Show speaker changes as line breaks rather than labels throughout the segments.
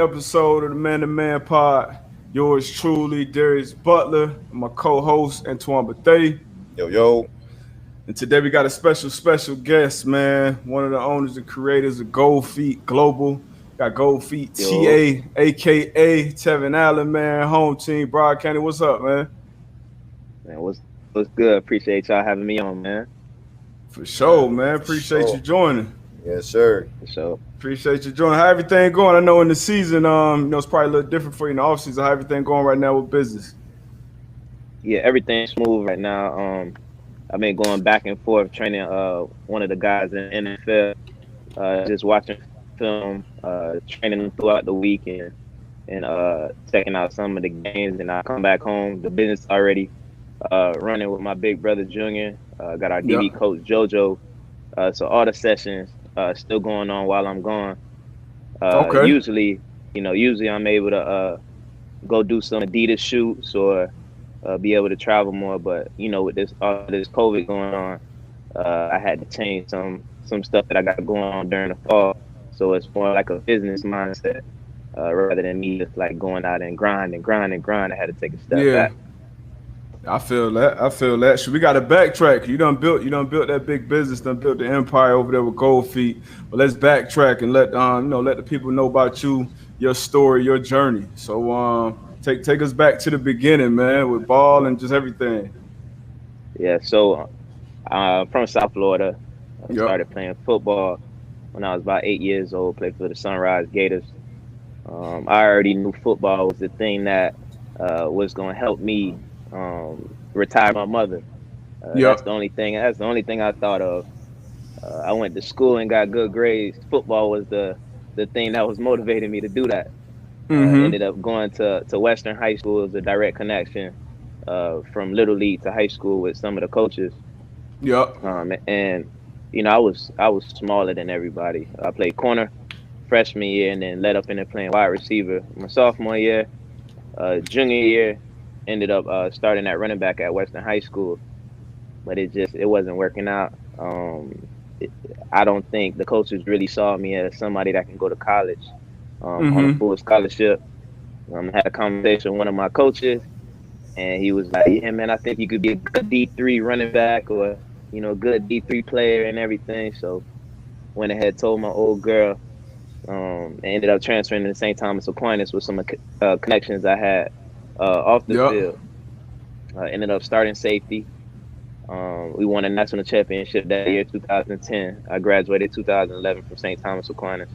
another episode of the Man to Man Pod. Yours truly, Darius Butler, and my co-host Antoine Bethea.
Yo, yo.
And today we got a special guest, man. One of the owners and creators of Gold Feet Global. Got Gold Feet
Yo.
TA, aka Tevin Allen, man. Home team, Broad County. What's up, man?
Man, what's good? Appreciate y'all having me on, man.
For sure, man. Appreciate you joining.
Yes, sir.
For sure.
Appreciate you joining. How everything going? I know in the season, it's probably a little different for you in the off season. How everything going right now with business?
Yeah, everything's smooth right now. I've been going back and forth training one of the guys in NFL, just watching film, training them throughout the week and checking out some of the games. And I come back home, the business already running with my big brother Junior. Got our DB coach JoJo. So all the sessions still going on while I'm gone.
Okay.
Usually I'm able to go do some Adidas shoots or be able to travel more. But with this COVID going on, I had to change some stuff that I got going on during the fall. So it's more like a business mindset rather than me just like going out and grind. I had to take a step back.
I feel that. So we got to backtrack. You done built that big business, done built the empire over there with Gold Feet. But let's backtrack and let the people know about you, your story, your journey. So take us back to the beginning, man, with ball and just everything.
Yeah. So from South Florida, I started playing football when I was about 8 years old. Played for the Sunrise Gators. I already knew football was the thing that was going to help me retire my mother. That's the only thing I thought of. I went to school and got good grades. Football was the thing that was motivating me to do that. Ended up going to Western High School as a direct connection from Little League to high school with some of the coaches. And I was smaller than everybody. I played corner freshman year and then led up into playing wide receiver my sophomore year. Junior year, ended up starting at running back at Western High School, but it wasn't working out. I don't think the coaches really saw me as somebody that can go to college on a full scholarship. I had a conversation with one of my coaches, and he was like, "Yeah, man, I think you could be a good D3 running back or good D3 player and everything." So went ahead, told my old girl, and ended up transferring to St. Thomas Aquinas with some connections I had off the field. Ended up starting safety. We won a national championship that year, 2010. I graduated 2011 from St. Thomas Aquinas.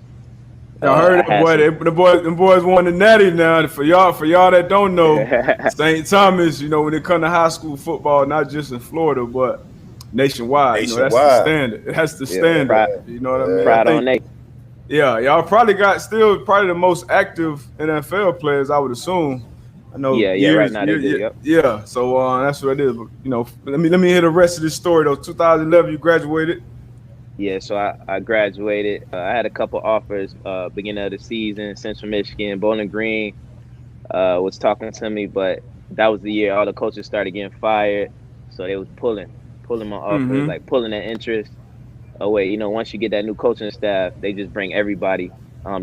I heard the boys won the natty now. For y'all that don't know, St. Thomas, when it comes to high school football, not just in Florida, but nationwide. That's the standard. It has the standard.
Pride,
you know what I mean?
Pride on Nate.
Yeah, y'all probably got still probably the most active NFL players, I would assume. I know.
Right now they do.
Yeah. So that's what it is. But, let me hear the rest of this story though. 2011, you graduated.
Yeah, so I graduated. I had a couple offers beginning of the season. Central Michigan, Bowling Green was talking to me, but that was the year all the coaches started getting fired, so they was pulling my offers, like pulling their interest away. Once you get that new coaching staff, they just bring everybody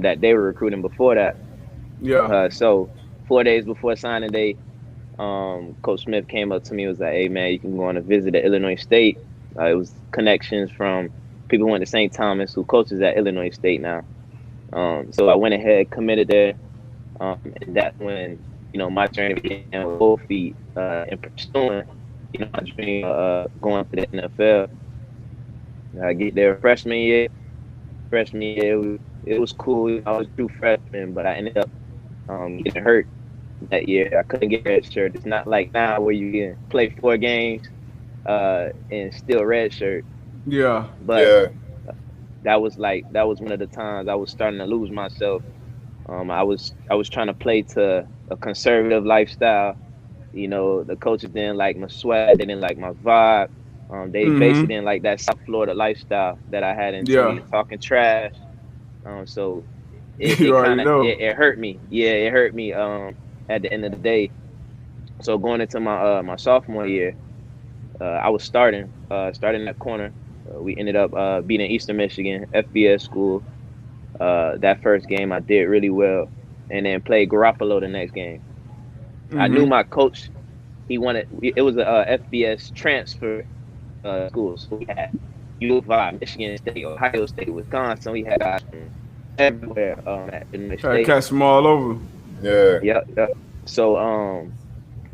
that they were recruiting before that.
Yeah.
So 4 days before signing day, Coach Smith came up to me and was like, "Hey, man, you can go on a visit to Illinois State." It was connections from people who went to St. Thomas who coaches at Illinois State now. So I went ahead, committed there. And that's when, my journey began with Gold Feet and pursuing, my dream going to the NFL. I get there freshman year. It was cool. I was a true freshman, but I ended up getting hurt that year. I couldn't get redshirt. It's not like now where you can play 4 games and still redshirt.
Yeah.
But that was one of the times I was starting to lose myself. I was trying to play to a conservative lifestyle. The coaches didn't like my swag, they didn't like my vibe. They basically didn't like that South Florida lifestyle that I had into me, talking trash. So it hurt me. Yeah, it hurt me at the end of the day. So going into my sophomore year, I was starting that corner. We ended up beating Eastern Michigan, FBS school. That first game I did really well. and then played Garoppolo the next game. I knew
Mm-hmm.
my coach. He wanted it was a FBS transfer school, so we had U of I, Michigan State, Ohio State, Wisconsin. We had guys from everywhere at Illinois
Try to
State.
catch them all over.
Yeah.
Yep, yep. So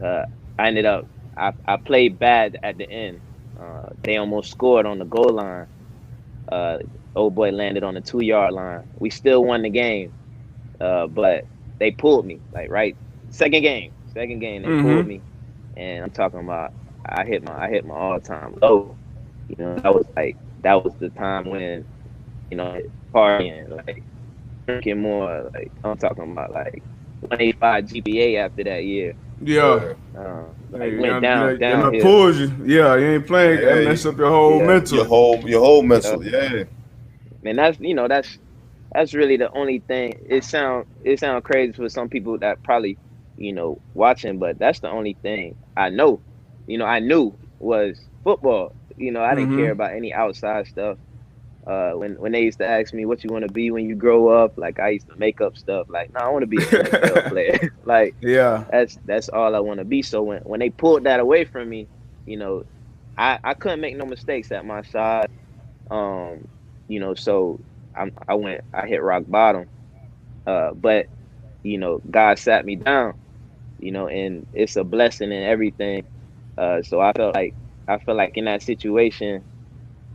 uh, I ended up I played bad at the end. They almost scored on the goal line. Uh, Old boy landed on the 2-yard line. We still won the game, but they pulled me like right second game they pulled
Mm-hmm.
me, and I'm talking about I hit my all time low. That was the time when partying, like drinking more. Like I'm talking about like 185 GPA after that year.
Yeah.
Yeah.
Like
Hey,
went
that
downhill.
pulls you. Yeah, you ain't playing. That
Yeah.
mess up your whole
Yeah,
mental.
Your whole
yeah.
mental. Yeah.
And that's really the only thing. It sound crazy for some people that probably watching, but that's the only thing I know. I knew was football. I didn't care
Mm-hmm.
about any outside stuff. When they used to ask me what you want to be when you grow up, like I used to make up stuff like, no, I want to be an NFL player. Like
Yeah.
that's all I want to be. So when they pulled that away from me, you know, I couldn't make no mistakes at my side. So I hit rock bottom. But God sat me down, and it's a blessing in everything. So I felt like in that situation,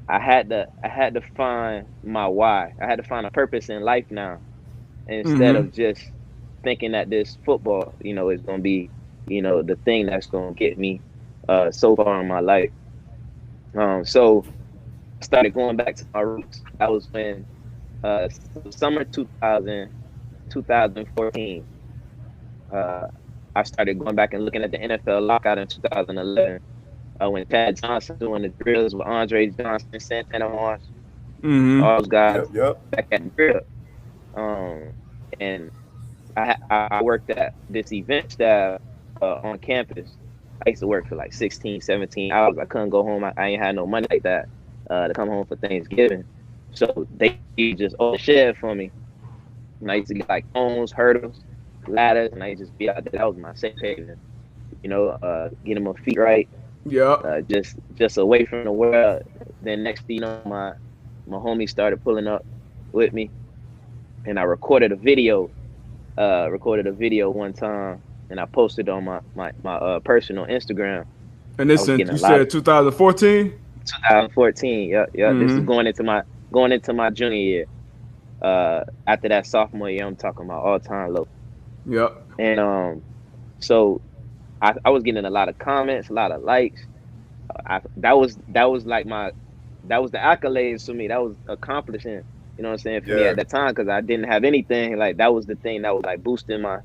I had to find my why. I had to find a purpose in life now, instead
Mm-hmm.
of just thinking that this football, is gonna be, the thing that's gonna get me so far in my life. So I started going back to my roots. That was when summer 2014. Uh, I started going back and looking at the NFL lockout in 2011. When Tad Johnson doing the drills with Andre Johnson, Santana Moss,
Mm-hmm.
all those guys
Yep.
back at the drill. Um, and I worked at this event staff on campus. I used to work for like 16, 17 hours. I couldn't go home. I ain't had no money like that to come home for Thanksgiving. So they just open the shed for me. And I used to get like cones, hurdles, ladders, and I used to just be out there. That was my safe haven. Getting my feet right,
Yeah.
just away from the world. Then next thing you know, my homies started pulling up with me, and I recorded a video one time, and I posted on my personal Instagram.
And
I
this
was
in,
getting a
you
lot
said
of
2014.
2014. Yeah, yeah. This is
Mm-hmm.
going into my junior year. After that sophomore year, I'm talking about all time low.
Yep.
And so I was getting a lot of comments, a lot of likes. That was like that was the accolades for me. That was accomplishing. You know what I'm saying, for me
Yeah.
at that time, because I didn't have anything. Like that was the thing that was like boosting my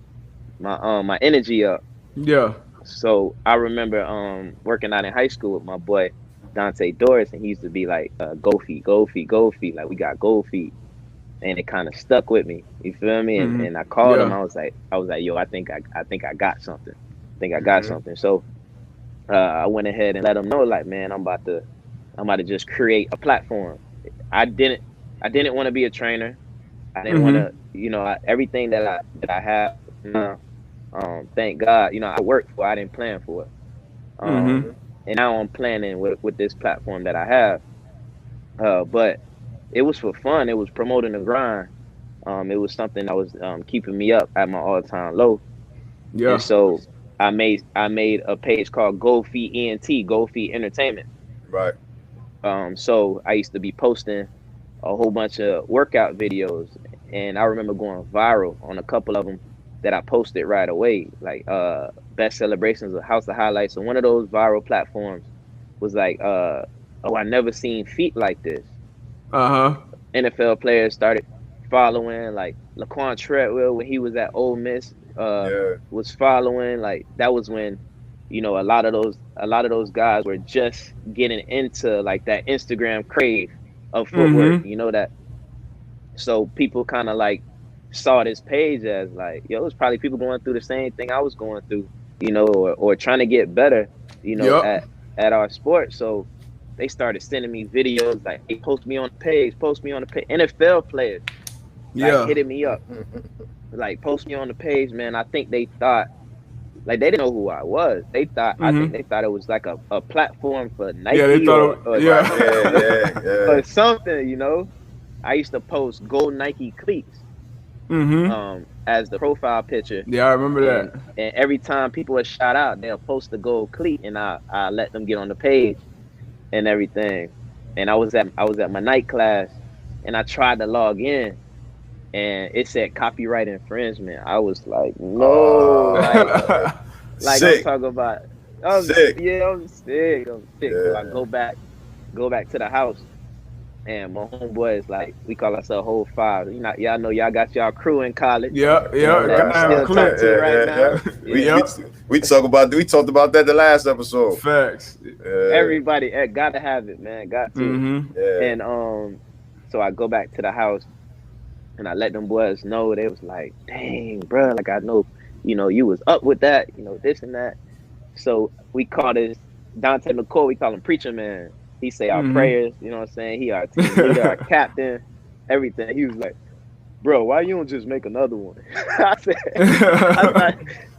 energy up.
Yeah.
So I remember working out in high school with my boy Dante Doris, and he used to be like, "Go feet, go feet, go feet." Like we got gold feet, and it kind of stuck with me. You feel me? And
Mm-hmm.
and I called him.
Yeah.
I was like, "Yo, I think I got something. I think I got
Hmm.
something." So I went ahead and let him know, like, man, I'm about to just create a platform. I didn't I didn't want to be a trainer. I didn't want
Mm-hmm.
to, everything that I have now. Thank God, I worked for. I didn't plan for it.
Mm-hmm.
Um, and now I'm planning with this platform that I have. But it was for fun. It was promoting the grind. It was something that was keeping me up at my all time low. And
Yeah.
so I made a page called Gold Feet ENT, Gold Feet Entertainment.
Right.
So I used to be posting a whole bunch of workout videos, and I remember going viral on a couple of them that I posted right away, like best celebrations of House of Highlights. And one of those viral platforms was like, oh, I never seen feet like this.
Uh-huh.
NFL players started following, like Laquan Treadwell when he was at Ole Miss,
Yeah.
was following. Like that was when, a lot of those guys were just getting into like that Instagram crave of footwork.
Mm-hmm.
That. So people kind of like saw this page as like, yo, it's probably people going through the same thing I was going through, or trying to get better,
Yep.
at our sport. So they started sending me videos like, hey, post me on the page, post me on the page. NFL players like
Yeah.
hitting me up. like post me on the page, man. I think they thought like they didn't know who I was. I think they thought it was like a platform for
Yeah, they
Nike
thought.
Right.
Yeah.
or something, you know. I used to post gold Nike cleats as the profile picture,
Yeah, I remember
and
that.
every time people would shout out, they'll post the gold cleat, and I let them get on the page and everything. And I was at my night class, and I tried to log in, and it said copyright infringement. I was like, no, like I'm
Sick.
talking about.
Sick.
I'm sick. I'm sick. So I
Yeah.
go back to the house, and my homeboys, like, we call ourselves whole five. You know, y'all know y'all got y'all crew in college.
Yeah,
You know that
gotta
you
Right.
have a
still talk
clip.
to right
Yeah.
now.
We
Yeah,
we
Yep,
we talked about that the last episode.
facts.
Yeah.
everybody gotta have it, man. Got to.
Mm-hmm.
Yeah.
And so I go back to the house, and I let them boys know. They was like, "Dang, bro, like I know, you was up with that, this and that." So we call this Dante McCoy. We call him Preacher Man. He say our
Mm-hmm.
prayers. You know what I'm saying? He our team leader, our captain, everything. He was like, "Bro, why you don't just make another one?" I said,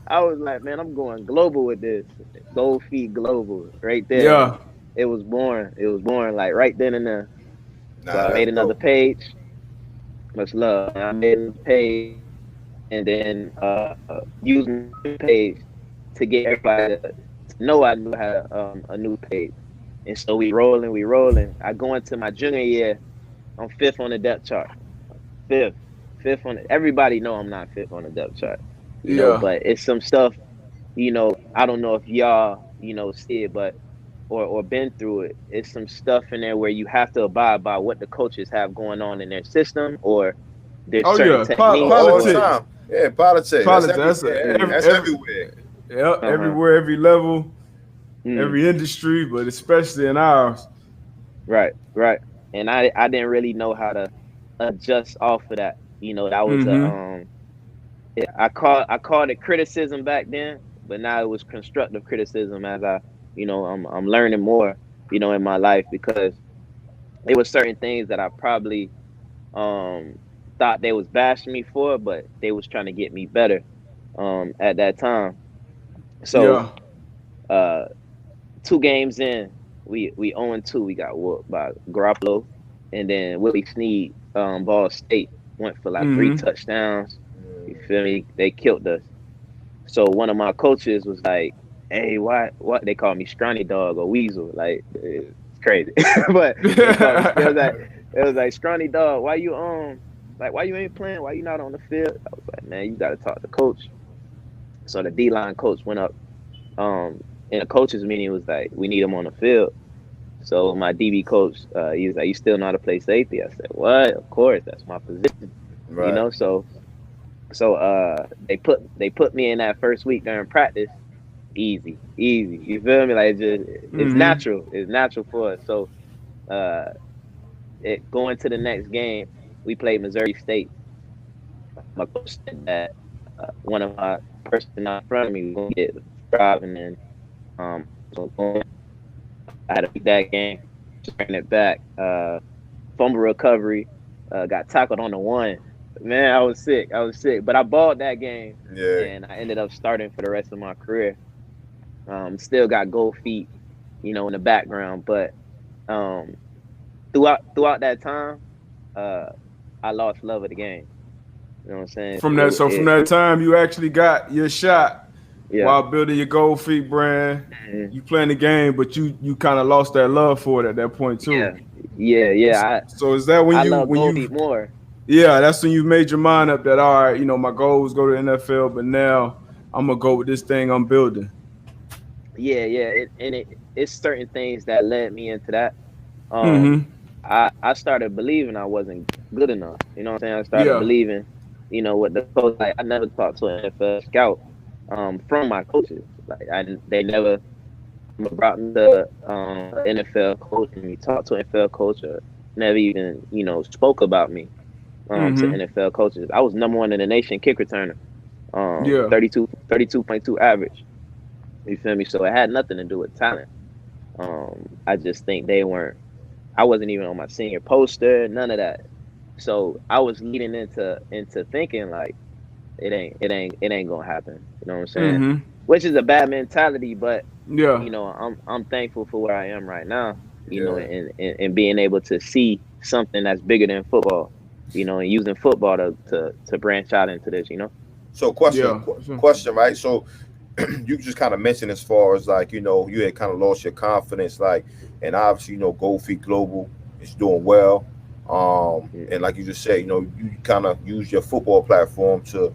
I was like, man, I'm going global with this. Gold Feet Global, right there.
Yeah.
And it was born. It was born like right then and there. So
Nah,
I
that's
made another
dope.
page. Much love. I made another page, and then used my page to get everybody to know I knew I had a new page. And so we rolling, we rolling. I go into my junior year. I'm fifth on the depth chart. Fifth, fifth on. Everybody know I'm not fifth on the depth chart.
Yeah.
But it's some stuff. I don't know if y'all see it, but or been through it. It's some stuff in there where you have to abide by what the coaches have going on in their system, or there's
Oh
certain
yeah.
techniques,
All the
or
Politics.
time. Yeah, politics. That's
Politics. That's
mm,
that's everywhere.
uh-huh,
everywhere, every level,
mm,
every industry, but especially in ours.
right, right. And I didn't really know how to adjust off of that. That was a
Mm-hmm.
I called it criticism back then, but now it was constructive criticism as I'm learning more, in my life, because there were certain things that I probably um thought they was bashing me for, but they was trying to get me better at that time. So
Yeah.
uh 2 games in, we 0-2. We got whooped by Garoppolo, and then Willie Snead, Ball State, went for like 3 touchdowns. You feel me? They killed us. So one of my coaches was like, "Hey, what they call me Scrawny Dog or Weasel? Like, it's crazy." But it was like Scrawny Dog. Why you ain't playing? Why you not on the field? I was like, "Man, you got to talk to coach." So the D line coach went up in a coaches meeting, was like, "We need him on the field." So my DB coach, he was like, "You still know how to play safety?" I said, "What? Of course, that's my position."
Right.
So they put me in that first week during practice. Easy, easy. You feel me? Like, it's
Mm-hmm.
natural. It's natural for us. So uh, it going to the next game, we played Missouri State. My coach said that one of my person out in front of me was gonna get driving, and so I had to beat that game, just bring it back. Fumble recovery, got tackled on the one. Man, I was sick. I was sick, but I balled that game,
Yeah.
and I ended up starting for the rest of my career. Still got gold feet, in the background, but um, throughout that time, uh, I lost love of the game. You know what I'm saying?
From that, so from that time, you actually got your shot
Yeah,
while building your Gold Feet brand.
mhm,
You playing the game, but you kind of lost that love for it at that point too.
yeah, yeah.
So is that
I
when
love gold
you
feet more.
yeah, that's when you made your mind up that all right, my goal was go to the NFL, but now I'm gonna go with this thing I'm building.
Yeah. It's certain things that led me into that. Um,
Mm-hmm.
I started believing I wasn't good enough. You know what I'm saying? I started
Yeah.
believing, what the coach, like, I never talked to an NFL scout from my coaches. Like, they never brought me to NFL coach, and we talked to an NFL coach, or never even spoke about me to
Mm-hmm.
NFL coaches. I was number one in the nation kick returner,
Yeah.
32.2 average. You feel me? So it had nothing to do with talent. I just think they weren't. I wasn't even on my senior poster, none of that. So I was leading into thinking like, it ain't gonna happen. You know what I'm saying? Which is a bad mentality, but you know, I'm thankful for where I am right now. You know, and being able to see something that's bigger than football. You know, and using football to branch out into this. You know.
So question, right? So you just kind of mentioned as far as like, you know, you had kind of lost your confidence, like, and obviously, you know, Gold Feet Global is doing well. And like you just said, you know, you kind of use your football platform to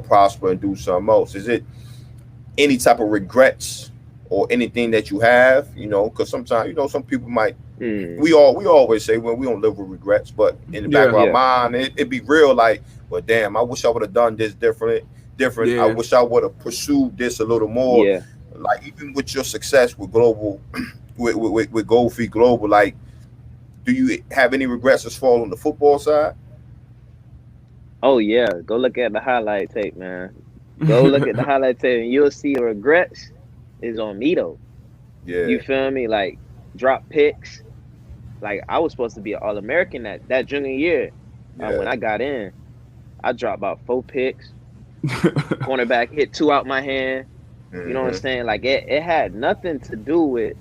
prosper and do something else. Is it any type of regrets or anything that you have, you know, because sometimes, you know, some people might, we always say, well, we don't live with regrets, but in the back of our mind, it'd be real like, well, damn, I wish I would have done this different. I wish I would have pursued this a little more. Like, even with your success with global, with Gold Feet Global, like, do you have any regrets as far on the football side?
Oh yeah, go look at the highlight tape, man. Go look at the highlight tape, and you'll see regrets is on me though. Yeah, you feel me? Like, drop picks. Like, I was supposed to be an All-American that junior year. When I got in, I dropped about 4 picks. Cornerback hit 2 out my hand. You know what I'm saying? Like, it had nothing to do with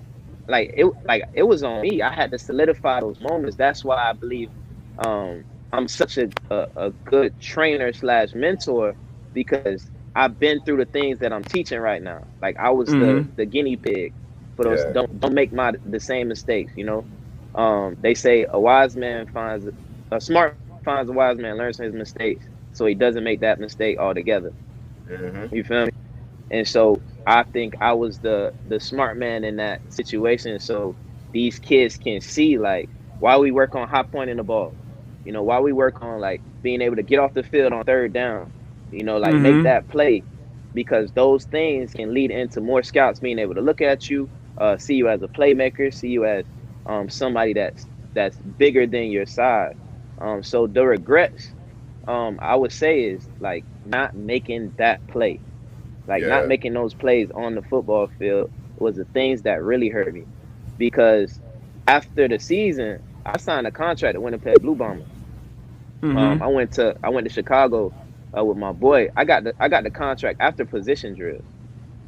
it was on me. I had to solidify those moments. That's why I believe I'm such a good trainer / mentor, because I've been through the things that I'm teaching right now. Like, I was the guinea pig for those. Don't make the same mistakes. You know, they say a smart finds a wise man, learns from his mistakes, so he doesn't make that mistake altogether. You feel me? And so I think I was the smart man in that situation. So these kids can see, like, why we work on high pointing the ball. You know, why we work on, like, being able to get off the field on 3rd down. You know, like, make that play, because those things can lead into more scouts being able to look at you, see you as a playmaker, see you as somebody that's bigger than your size. So the regrets, I would say, is like not making that play. Like, not making those plays on the football field was the things that really hurt me. Because after the season, I signed a contract at Winnipeg Blue Bombers. I went to Chicago with my boy. I got the contract after position drills.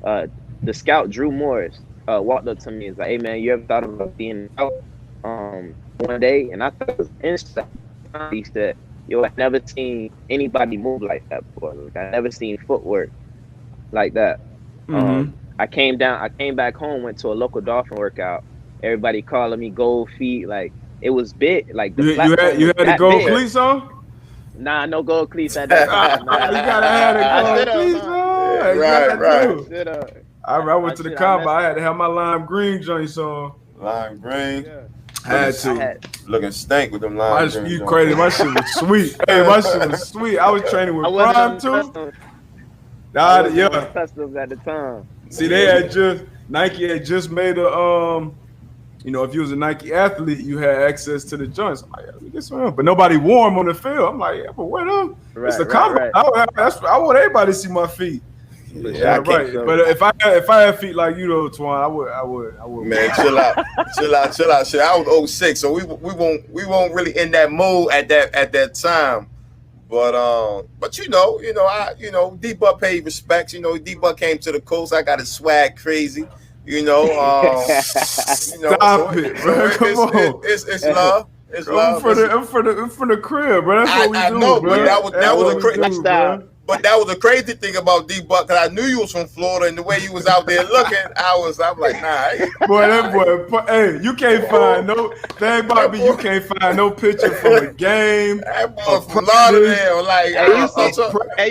The scout Drew Morris walked up to me and was like, "Hey man, you ever thought about being out one day?" And I thought it was instant. He said, "Yo, I've never seen anybody move like that before. Like, I never seen footwork like that." I came back home, went to a local Dolphin workout. Everybody calling me Gold Feet. Like, it was big. Like, the
you had the gold cleats on?
Nah, no gold cleats at that time. Nah.
You gotta have the gold cleats on. Right. I went to the combine. I had to have my lime green joints on.
Lime green.
Had to.
Looking stank with them lime green.
You crazy. My shit was sweet. Hey, my shit was sweet. I was training with Prime too.
Customs at the time.
See, Nike had just made a you know, if you was a Nike athlete, you had access to the joints. I'm like, let me get some, but nobody wore them on the field. I'm like, but where them? It's the combine. I want everybody to see my feet. Right. But if I had feet like you though, Antoine, I would.
Man, chill out. I was 06, so we won't really in that mode at that time. But you know, D-Buck paid respects. You know, D-Buck came to the coast. I got his swag crazy. You know,
Stop it, bro. Come on.
It's love. It's love.
I'm from the crib, bro. That's what we do. I know,
bro. But that was a crazy style. But that was a crazy thing about D-Buck, because I knew you was from Florida, and the way you was out there looking, I'm like, nah.
Boy, hey, you can't find you can't find no picture from a game.
That boy from Lauderdale, like,
you see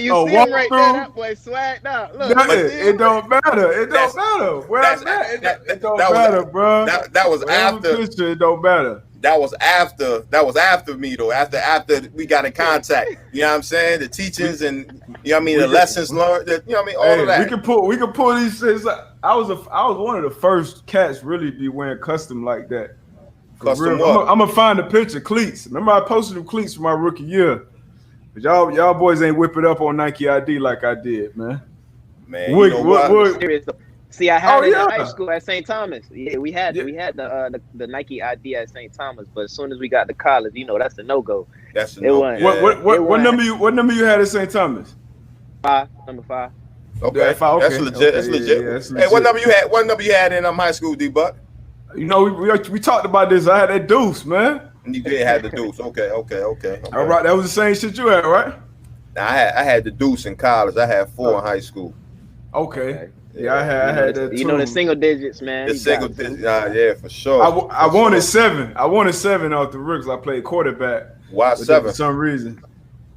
him right there, that boy swagged out. Look,
it don't matter. It don't matter. Where I'm at, it don't matter, bro.
That was after.
Picture, it don't matter.
That was after me though. After we got in contact, you know what I'm saying? The teachings and you know what I mean, the lessons learned. You know what I mean? All of that.
We can pull these things. I was one of the first cats really be wearing custom like that.
Custom what?
I'm gonna find the picture. Cleats. Remember I posted them cleats for my rookie year. But y'all boys ain't whip it up on Nike ID like I did, man.
Man, you know what?
See, I had it in high school at St. Thomas. Yeah, we had the Nike ID at St. Thomas, but as soon as we got to college, you know, that's a no-go.
That's a
It
no.
wasn't.
Yeah.
What number you had at St. Thomas?
Number 5.
Okay.
Yeah, 5,
That's
okay.
legit. That's
Okay,
legit.
yeah, that's
Hey, what
legit.
number you had? What number you had in high school, D-Buck?
You know, we talked about this. I had that deuce, man.
You did have the deuce. Okay.
All right, that was the same shit you had, right?
I had the deuce in college. I had 4 in high school.
Okay. Yeah, I had that too.
You know the single digits, man.
The single digits, yeah, for sure.
I wanted 7. I wanted 7 out the rooks. I played quarterback.
Why 7?
For some reason.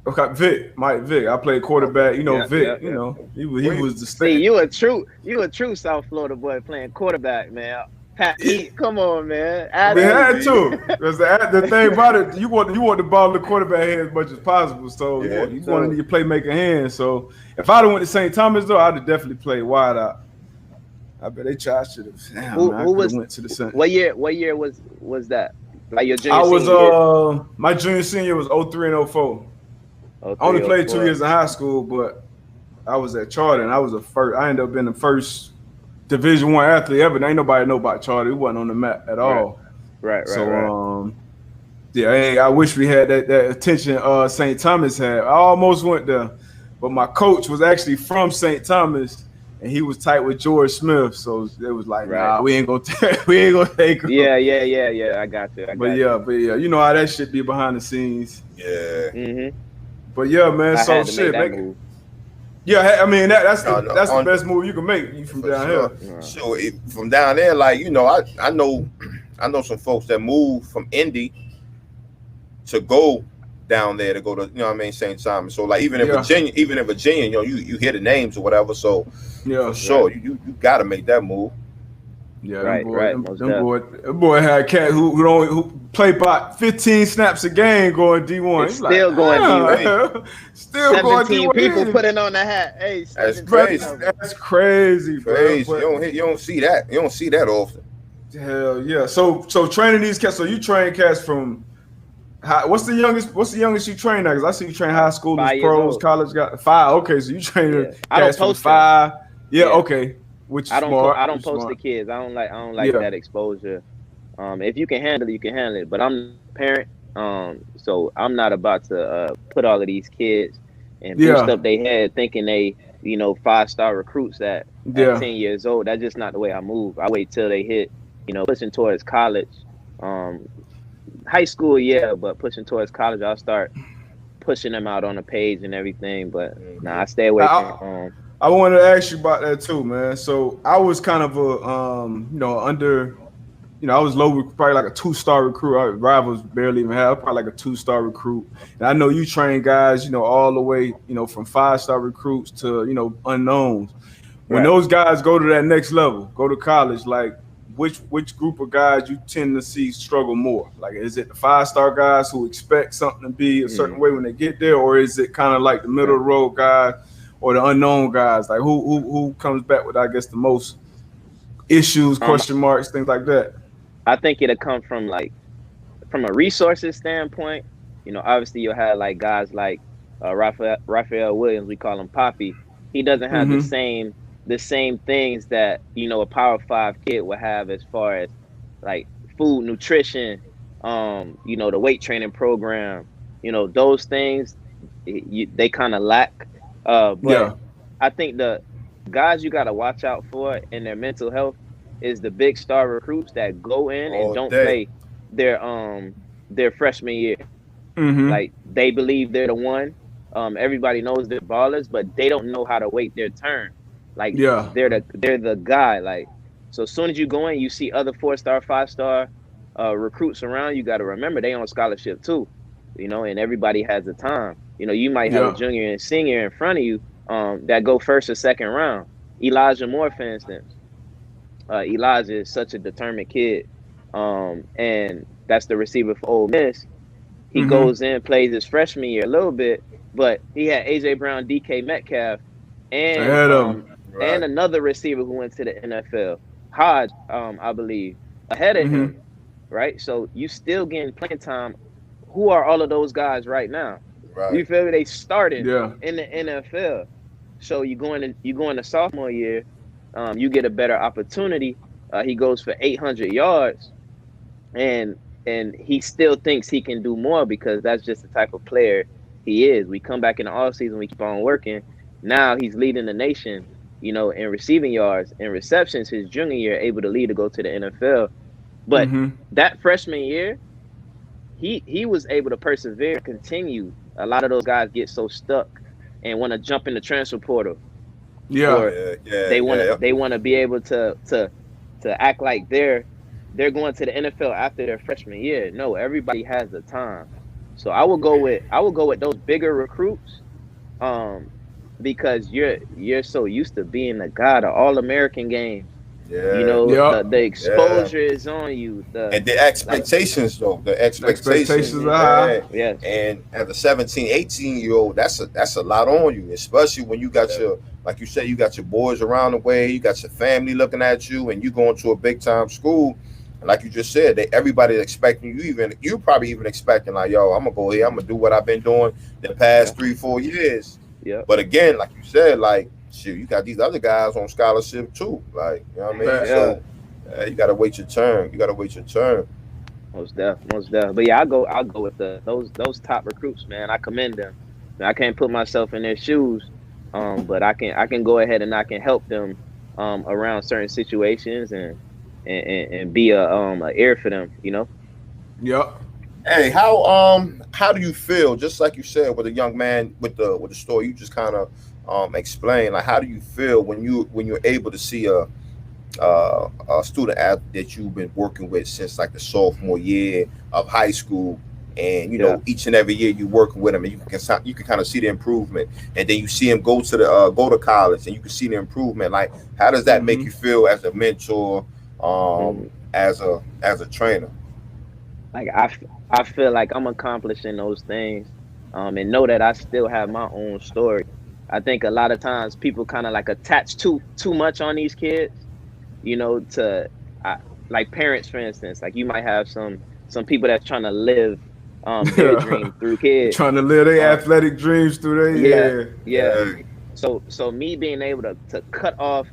Okay, Mike Vick. I played quarterback. You know,
Yeah,
Vick.
yeah.
You know, he was the
See,
stand.
you a true South Florida boy playing quarterback, man. Pat Pete, come on, man.
We had to, because the thing about it, you want the ball in the quarterback hand as much as possible. So you want your playmaking hands. So if I'd have went to St. Thomas though, I'd have definitely played wide out. I bet they tried should have. Damn, who went to the St.
What year was that? Like your junior?
I was
year?
My junior senior was 03 and 04. I only played 2 years in high school, but I was at Charter and I was I ended up being the first Division I athlete ever. Ain't nobody know about Charter. It wasn't on the map at all.
Right.
So I wish we had that attention St. Thomas had. I almost went there, but my coach was actually from St. Thomas and he was tight with George Smith. So it was like, nah, we ain't gonna take him.
Yeah. I got you.
But yeah, you know how that shit be behind the scenes.
Yeah.
Mm-hmm.
But yeah, man. So shit, man. Yeah, I mean that's the best move you can make from down here.
So from down there, like I know some folks that moved from Indy to go down there to go to St. Thomas. So like even in Virginia, you hear the names or whatever. So for sure, you got to make that move.
Yeah, Them boy had a cat who played about 15 snaps a game going D1. He's
still going D1.
Still going D1.
17 people putting on the hat. Hey,
that's crazy.
That's crazy, bro.
You don't see that. You don't see that often.
Hell yeah. So training these cats. So you train cats from what's the youngest you train at? Because I see you train high schoolers, pros, college guys. 5. Okay, so you train cats from 5. Yeah, okay. Which
I don't post the kids. I don't like that exposure. If you can handle it, you can handle it. But I'm a parent, so I'm not about to put all of these kids and boost up their head thinking they 5-star recruits at 10 years old. That's just not the way I move. I wait till they hit pushing towards college. High school, but pushing towards college, I'll start pushing them out on the page and everything. But I stay away from.
I wanted to ask you about that too, man. So I was kind of I was low, probably like a 2-star recruit. Our rivals barely even have probably like a 2-star recruit. And I know you train guys, all the way, from 5-star recruits to, unknowns. When those guys go to that next level, go to college, like which group of guys you tend to see struggle more? Like, is it the 5-star guys who expect something to be a certain way when they get there, or is it kind of like the middle of the road guys? Or the unknown guys, like who comes back with, I guess, the most issues, question marks, things like that?
I think it'll come from a resources standpoint. Obviously you'll have like guys like Raphael Williams, we call him Poppy. He doesn't have the same things that a Power 5 kid would have as far as like food, nutrition, the weight training program. Those things they kind of lack. But I think the guys you got to watch out for in their mental health is the big star recruits that go in and don't play their freshman year. Like they believe they're the one. Everybody knows they're ballers, but they don't know how to wait their turn. Like they're the guy. Like so, as soon as you go in, you see other 4-star, 5-star recruits around. You got to remember they on scholarship too. And everybody has a time. You might have a junior and senior in front of you that go first or second round. Elijah Moore, for instance. Elijah is such a determined kid. And that's the receiver for Ole Miss. He goes in, plays his freshman year a little bit, but he had A.J. Brown, DK Metcalf, and another receiver who went to the NFL, Hodge, I believe, ahead of him. Right? So you still getting playing time. Who are all of those guys right now? Right. You feel me? They started in the NFL. So you go into sophomore year, you get a better opportunity. He goes for 800 yards, and and he still thinks he can do more because that's just the type of player he is. We come back in the offseason, we keep on working. Now he's leading the nation, you know, in receiving yards and receptions his junior year, able to lead to go to the NFL. But that freshman year, he was able to persevere, continue. A lot of those guys get so stuck and want to jump in the transfer portal. They want to be able to act like they're going to the NFL after their freshman year. No, everybody has the time. So I will go with those bigger recruits, because you're so used to being the guy, the All-American game.
Yeah.
You know, the exposure is on you.
And the expectations, though. The expectations
are high.
Yes.
And as a 17, 18-year-old, that's a lot on you, especially when you got your, like you said, you got your boys around the way, you got your family looking at you, and you going to a big-time school. And like you just said, everybody's expecting you probably even expecting, like, yo, I'm going to go here, I'm going to do what I've been doing the past 3-4 years.
Yeah.
But again, like you said, like, shoot, you got these other guys on scholarship too. Like, you know what I mean?
Yeah.
So you gotta wait your turn.
Most definitely. But yeah, I'll go with those top recruits, man. I commend them. I can't put myself in their shoes, but I can go ahead and I can help them around certain situations and be a ear for them, you know?
Yep. Hey, how do you feel? Just like you said with the young man with the story you just kind of explain, like, how do you feel when you're able to see a student athlete that you've been working with since like the sophomore year of high school, and you know each and every year you're working with him, and you can kind of see the improvement, and then you see him go to college, and you can see the improvement. Like, how does that make you feel as a mentor, as a trainer?
Like, I feel like I'm accomplishing those things, and know that I still have my own story. I think a lot of times people kind of like attach too much on these kids, you know, like parents, for instance. Like, you might have some people that's trying to live their dream through kids.
Trying to live their athletic dreams through their
Yeah. So me being able to cut off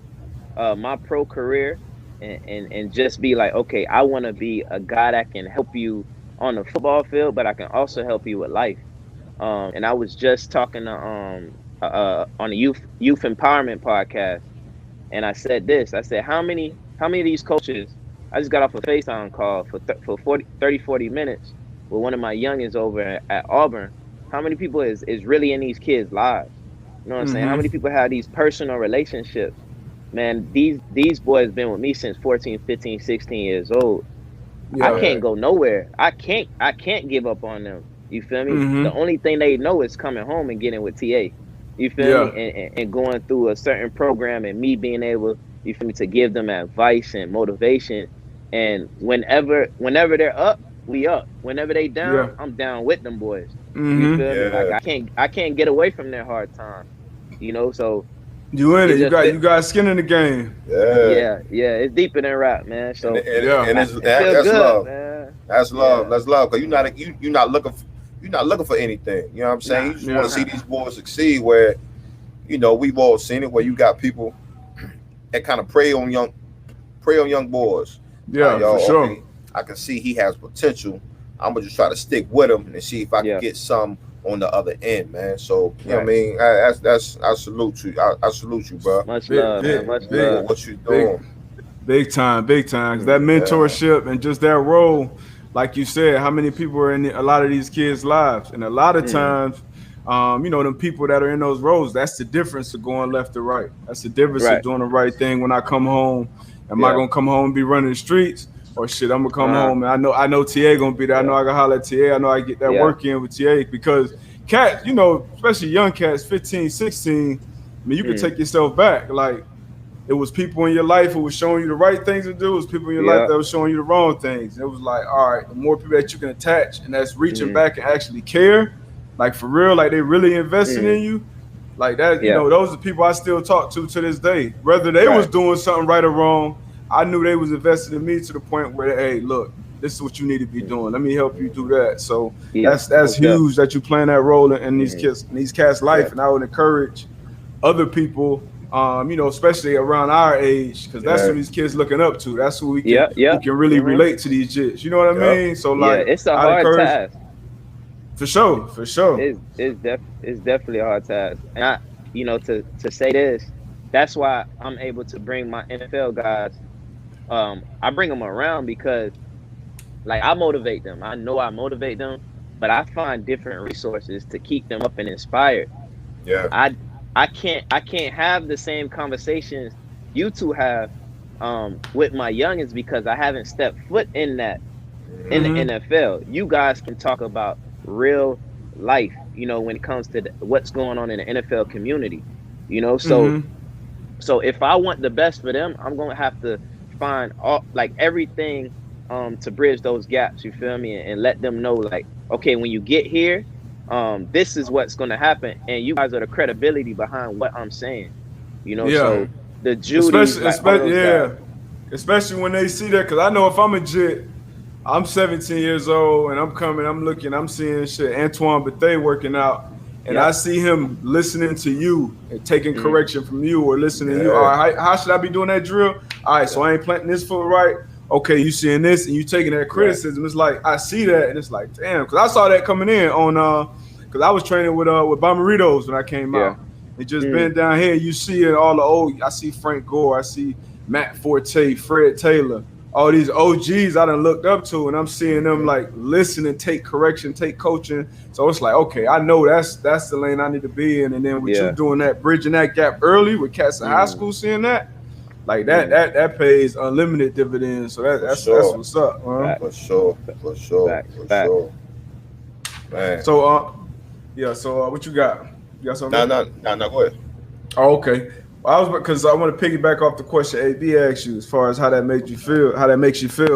my pro career and just be like, okay, I want to be a guy that can help you on the football field, but I can also help you with life. And I was just talking to on a youth empowerment podcast, and I said this. I said, how many of these coaches? I just got off a FaceTime call for 40 minutes with one of my youngins over at Auburn. How many people is really in these kids' lives? You know what I'm saying? How many people have these personal relationships? Man, these boys been with me since 14, 15, 16 years old. Yeah. I can't go nowhere. I can't give up on them. You feel me? The only thing they know is coming home and getting with TA. You feel me? And going through a certain program, and me being able, you feel me, to give them advice and motivation. And whenever they're up, we up. Whenever they down, I'm down with them boys. You feel me? Like, I can't get away from their hard time. You know, so
you in it. You got skin in the game.
Yeah.
It's deeper than rap, man. So
that's
good,
love.
Man.
That's love. That's love. Because you're not looking for anything. You know what I'm saying? You just want to see these boys succeed. Where, you know, we've all seen it, where you got people that kind of prey on young boys.
Yeah,
like,
for sure.
Okay, I can see he has potential. I'm gonna just try to stick with him and see if I can get some on the other end, man. So you know what I mean, I salute you. I salute you, bro.
Much love, man. Much love.
What you doing?
Big time. Cause that mentorship and just that role, like you said, how many people are in a lot of these kids' lives, and a lot of times, you know, them people that are in those roles, that's the difference of going left to right. That's the difference of doing the right thing. When I come home, am I gonna come home and be running the streets? Or shit, I'm gonna come home and I know TA gonna be there. I know I gotta holler at TA. I know I get that work in with TA, because cats, you know, especially young cats, 15, 16, I mean, you can take yourself back. Like, it was people in your life who was showing you the right things to do. It was people in your life that was showing you the wrong things. It was like, all right, the more people that you can attach and that's reaching back and actually care, like for real, like they really invested in you, like that, you know, those are the people I still talk to this day. Whether they was doing something right or wrong, I knew they was invested in me to the point where, hey, look, this is what you need to be doing. Let me help you do that. So that's huge that you playing that role in these kids, in these cats' life. And I would encourage other people Especially around our age, because that's who these kids looking up to. That's who we can, who can really relate to these jits. You know what I mean? So like,
it's a hard task.
For sure.
It's definitely a hard task. And to say this, that's why I'm able to bring my NFL guys. I bring them around because, like, I motivate them. I know I motivate them, but I find different resources to keep them up and inspired.
Yeah.
I can't have the same conversations you two have with my youngins because I haven't stepped foot in that in the NFL. You guys can talk about real life, when it comes to what's going on in the NFL community, so if I want the best for them, I'm gonna have to find everything to bridge those gaps, you feel me, and let them know, like, okay, when you get here, this is what's gonna happen, and you guys are the credibility behind what I'm saying, so the Judy,
especially when they see that, because I know if I'm a Jit, I'm 17 years old and I'm seeing shit, Antoine Bethea working out, and I see him listening to you and taking correction from you, or listening to you. All right, how should I be doing that drill? All right, so I ain't planting this foot right. Okay, you seeing this and you taking that criticism. It's like, I see that, and it's like, damn, because I saw that coming in on because I was training with Bomberitos when I came out. It just been down here. You see it all the old. I see Frank Gore. I see Matt Forte, Fred Taylor. All these OGs I done looked up to, and I'm seeing them like listen and take correction, take coaching. So it's like, okay, I know that's the lane I need to be in. And then with you doing that, bridging that gap early with cats in high school, seeing that, like that pays unlimited dividends. So that's what's up, man.
For sure. Man.
So what you got? You got something?
No, go ahead.
Oh, okay. Well, because I want to piggyback off the question AB asked you as far as how that makes you feel.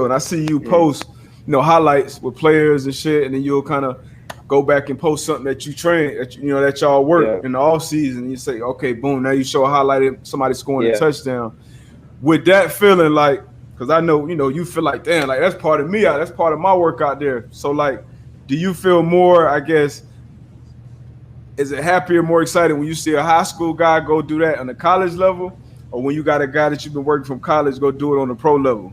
And I see you post, highlights with players and shit, and then you'll kind of go back and post something that you train, that y'all work in the off season. And you say, okay, boom, now you show a highlight of somebody scoring a touchdown. With that feeling, like, because I know, you feel like, damn, like that's part of me, that's part of my work out there. So like, do you feel more, I guess, is it happier, more excited when you see a high school guy go do that on the college level, or when you got a guy that you've been working from college go do it on the pro level?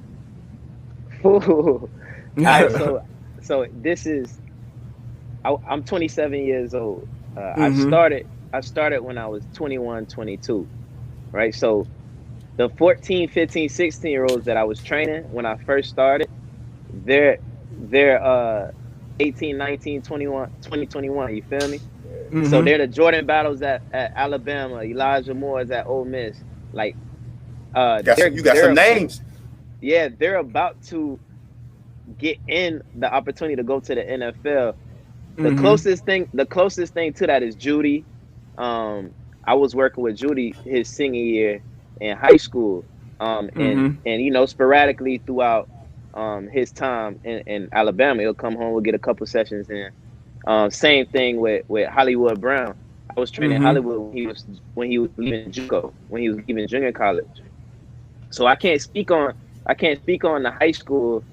All right, so this is, I'm 27 years old. I started when I was 21, 22, right? So the 14, 15, 16-year-olds that I was training when I first started, they're 18, 19, 21, 20, 21, you feel me? So they're the Jordan Battles at Alabama, Elijah Moore's at Ole Miss. Like,
you got some names.
Yeah, they're about to get in the opportunity to go to the NFL. The closest thing to that is Judy. I was working with Judy his senior year in high school, and sporadically throughout his time in Alabama, he'll come home, we'll get a couple sessions in. Same thing with Hollywood Brown. I was training Hollywood when he was leaving JUCO, when he was leaving junior college. So I can't speak on the high school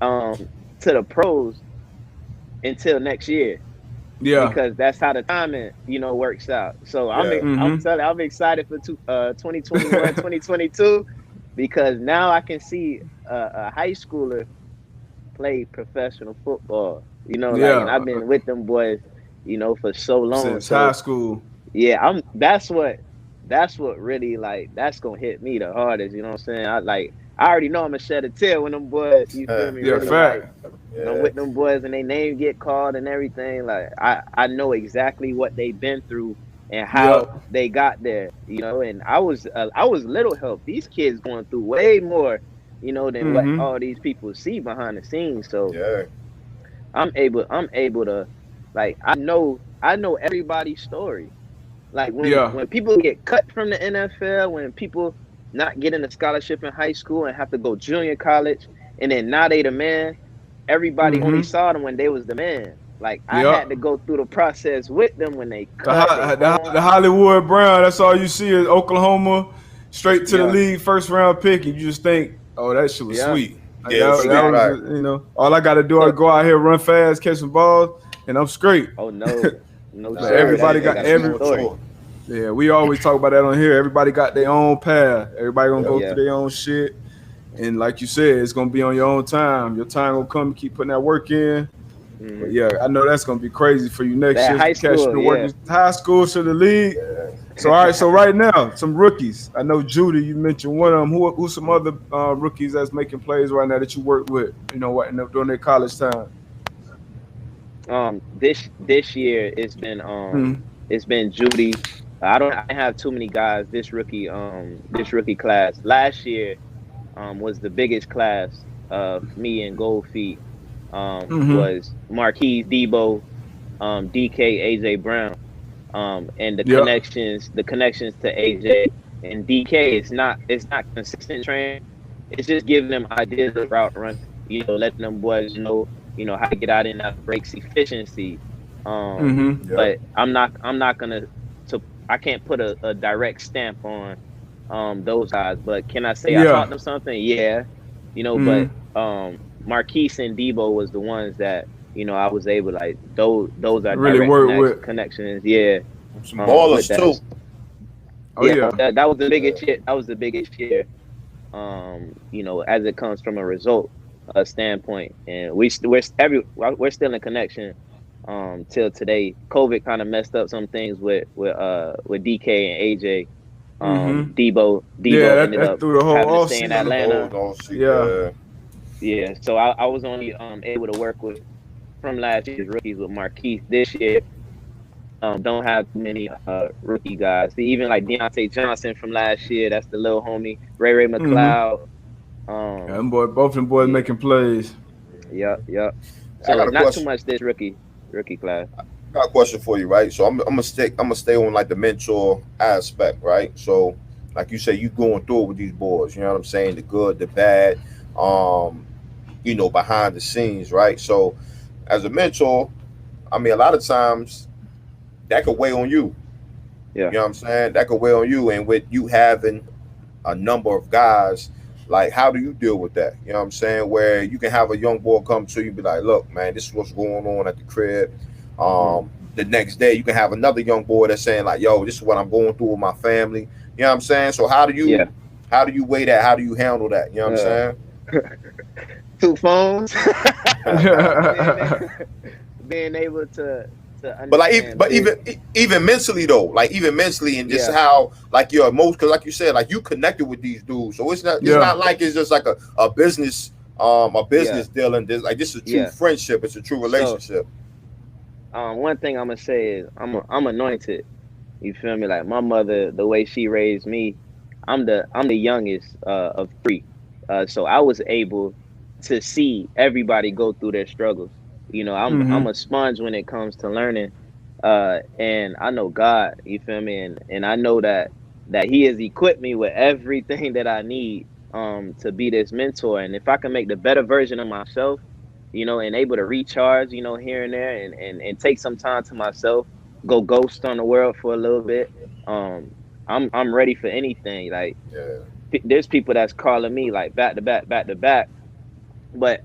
to the pros until next year. Yeah, because that's how the timing works out. So I'm excited for 2021, 2022, because now I can see a high schooler play professional football. And I've been with them boys, for so long.
Since high school.
Yeah, that's what really, like, that's gonna hit me the hardest. You know what I'm saying? I already know I'm gonna shed a tear when them boys. You feel me?
Yeah, really, fact.
I'm with them boys and their name get called and everything. Like, I know exactly what they've been through and how they got there. And I was little help. These kids going through way more, than what all these people see behind the scenes. So I'm able to, like, I know everybody's story. Like, when people get cut from the NFL, when people not getting a scholarship in high school and have to go junior college, and then now they the man, everybody only saw them when they was the man. Like, I had to go through the process with them when they cut.
The Hollywood Brown, that's all you see is Oklahoma, straight to the league, first round pick, and you just think, oh, that shit was sweet. All I got to do is go out here, run fast, catch some balls, and I'm straight.
Oh, no.
Everybody got every story. Yeah, we always talk about that on here. Everybody got their own path. Everybody gonna go through their own shit. And like you said, it's gonna be on your own time. Your time will come. Keep putting that work in. But yeah, I know that's gonna be crazy for you next
That
year.
high
Catch
school,
the working high school to the league. So all right, so right now, some rookies. I know Judy, you mentioned one of them. Who's some other rookies that's making plays right now that you work with? You know what? During their college time.
This year it's been Judy. I have too many guys this rookie class. Last year was the biggest class of me and Gold Feet. Was Marquise Debo, DK, AJ Brown. And the connections to AJ and DK, it's not consistent training. It's just giving them ideas of route run, letting them boys know how to get out in that breaks efficiency. But I'm not gonna I can't put a direct stamp on those guys. But can I say I taught them something? Yeah. But Marquise and Debo was the ones that I was able, like, those are
really
direct connections. Yeah.
Some ballers too.
That was the biggest year. That was the biggest year. As it comes from a result standpoint, and we're still in connection till today. COVID kind of messed up some things with DK and AJ. Debo ended up
through the whole
having to stay in Atlanta. So I was only able to work with from last year's rookies with Marquise. This year, don't have many rookie guys. See, even like Deontay Johnson from last year, that's the little homie. Ray McLeod.
Both of them boys making plays.
Yep. So not too much this rookie class.
I got a question for you, right? So I'm gonna stay on like the mentor aspect, right? So like you say, you going through it with these boys, you know what I'm saying? The good, the bad, behind the scenes, right? So as a mentor, I mean, a lot of times that could weigh on you.
Yeah.
You know what I'm saying? That could weigh on you. And with you having a number of guys, like, how do you deal with that? You know what I'm saying? Where you can have a young boy come to you and be like, look, man, this is what's going on at the crib. The next day you can have another young boy that's saying like, yo, this is what I'm going through with my family. You know what I'm saying? So how do you weigh that? How do you handle that? You know what I'm saying?
2 phones. Being able to
but even mentally though, like even mentally, and just how like your emotions, because like you said, like you connected with these dudes, so it's not like it's just like a business deal, and this is a true friendship, it's a true relationship.
So, one thing I'm gonna say is I'm anointed. You feel me? Like my mother, the way she raised me, I'm the youngest of 3, so I was able to see everybody go through their struggles. I'm a sponge when it comes to learning, and I know God. You feel me? And I know that He has equipped me with everything that I need to be this mentor. And if I can make the better version of myself, and able to recharge, here and there, and take some time to myself, go ghost on the world for a little bit. I'm ready for anything. Like, there's people that's calling me like back to back, but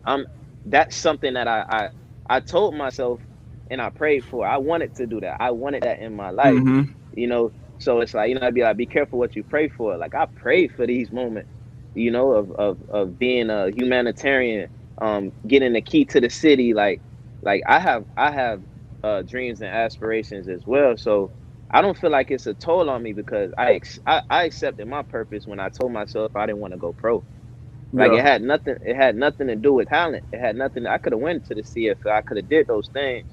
that's something that I told myself and I prayed for. I wanted to do that. I wanted that in my life, So it's like, I'd be like, be careful what you pray for. Like, I prayed for these moments, of being a humanitarian, getting the key to the city. Like I have dreams and aspirations as well. So I don't feel like it's a toll on me because I accepted my purpose when I told myself I didn't want to go pro. Like it had nothing to do with talent. It had nothing. I could have went to the CFL. I could have did those things.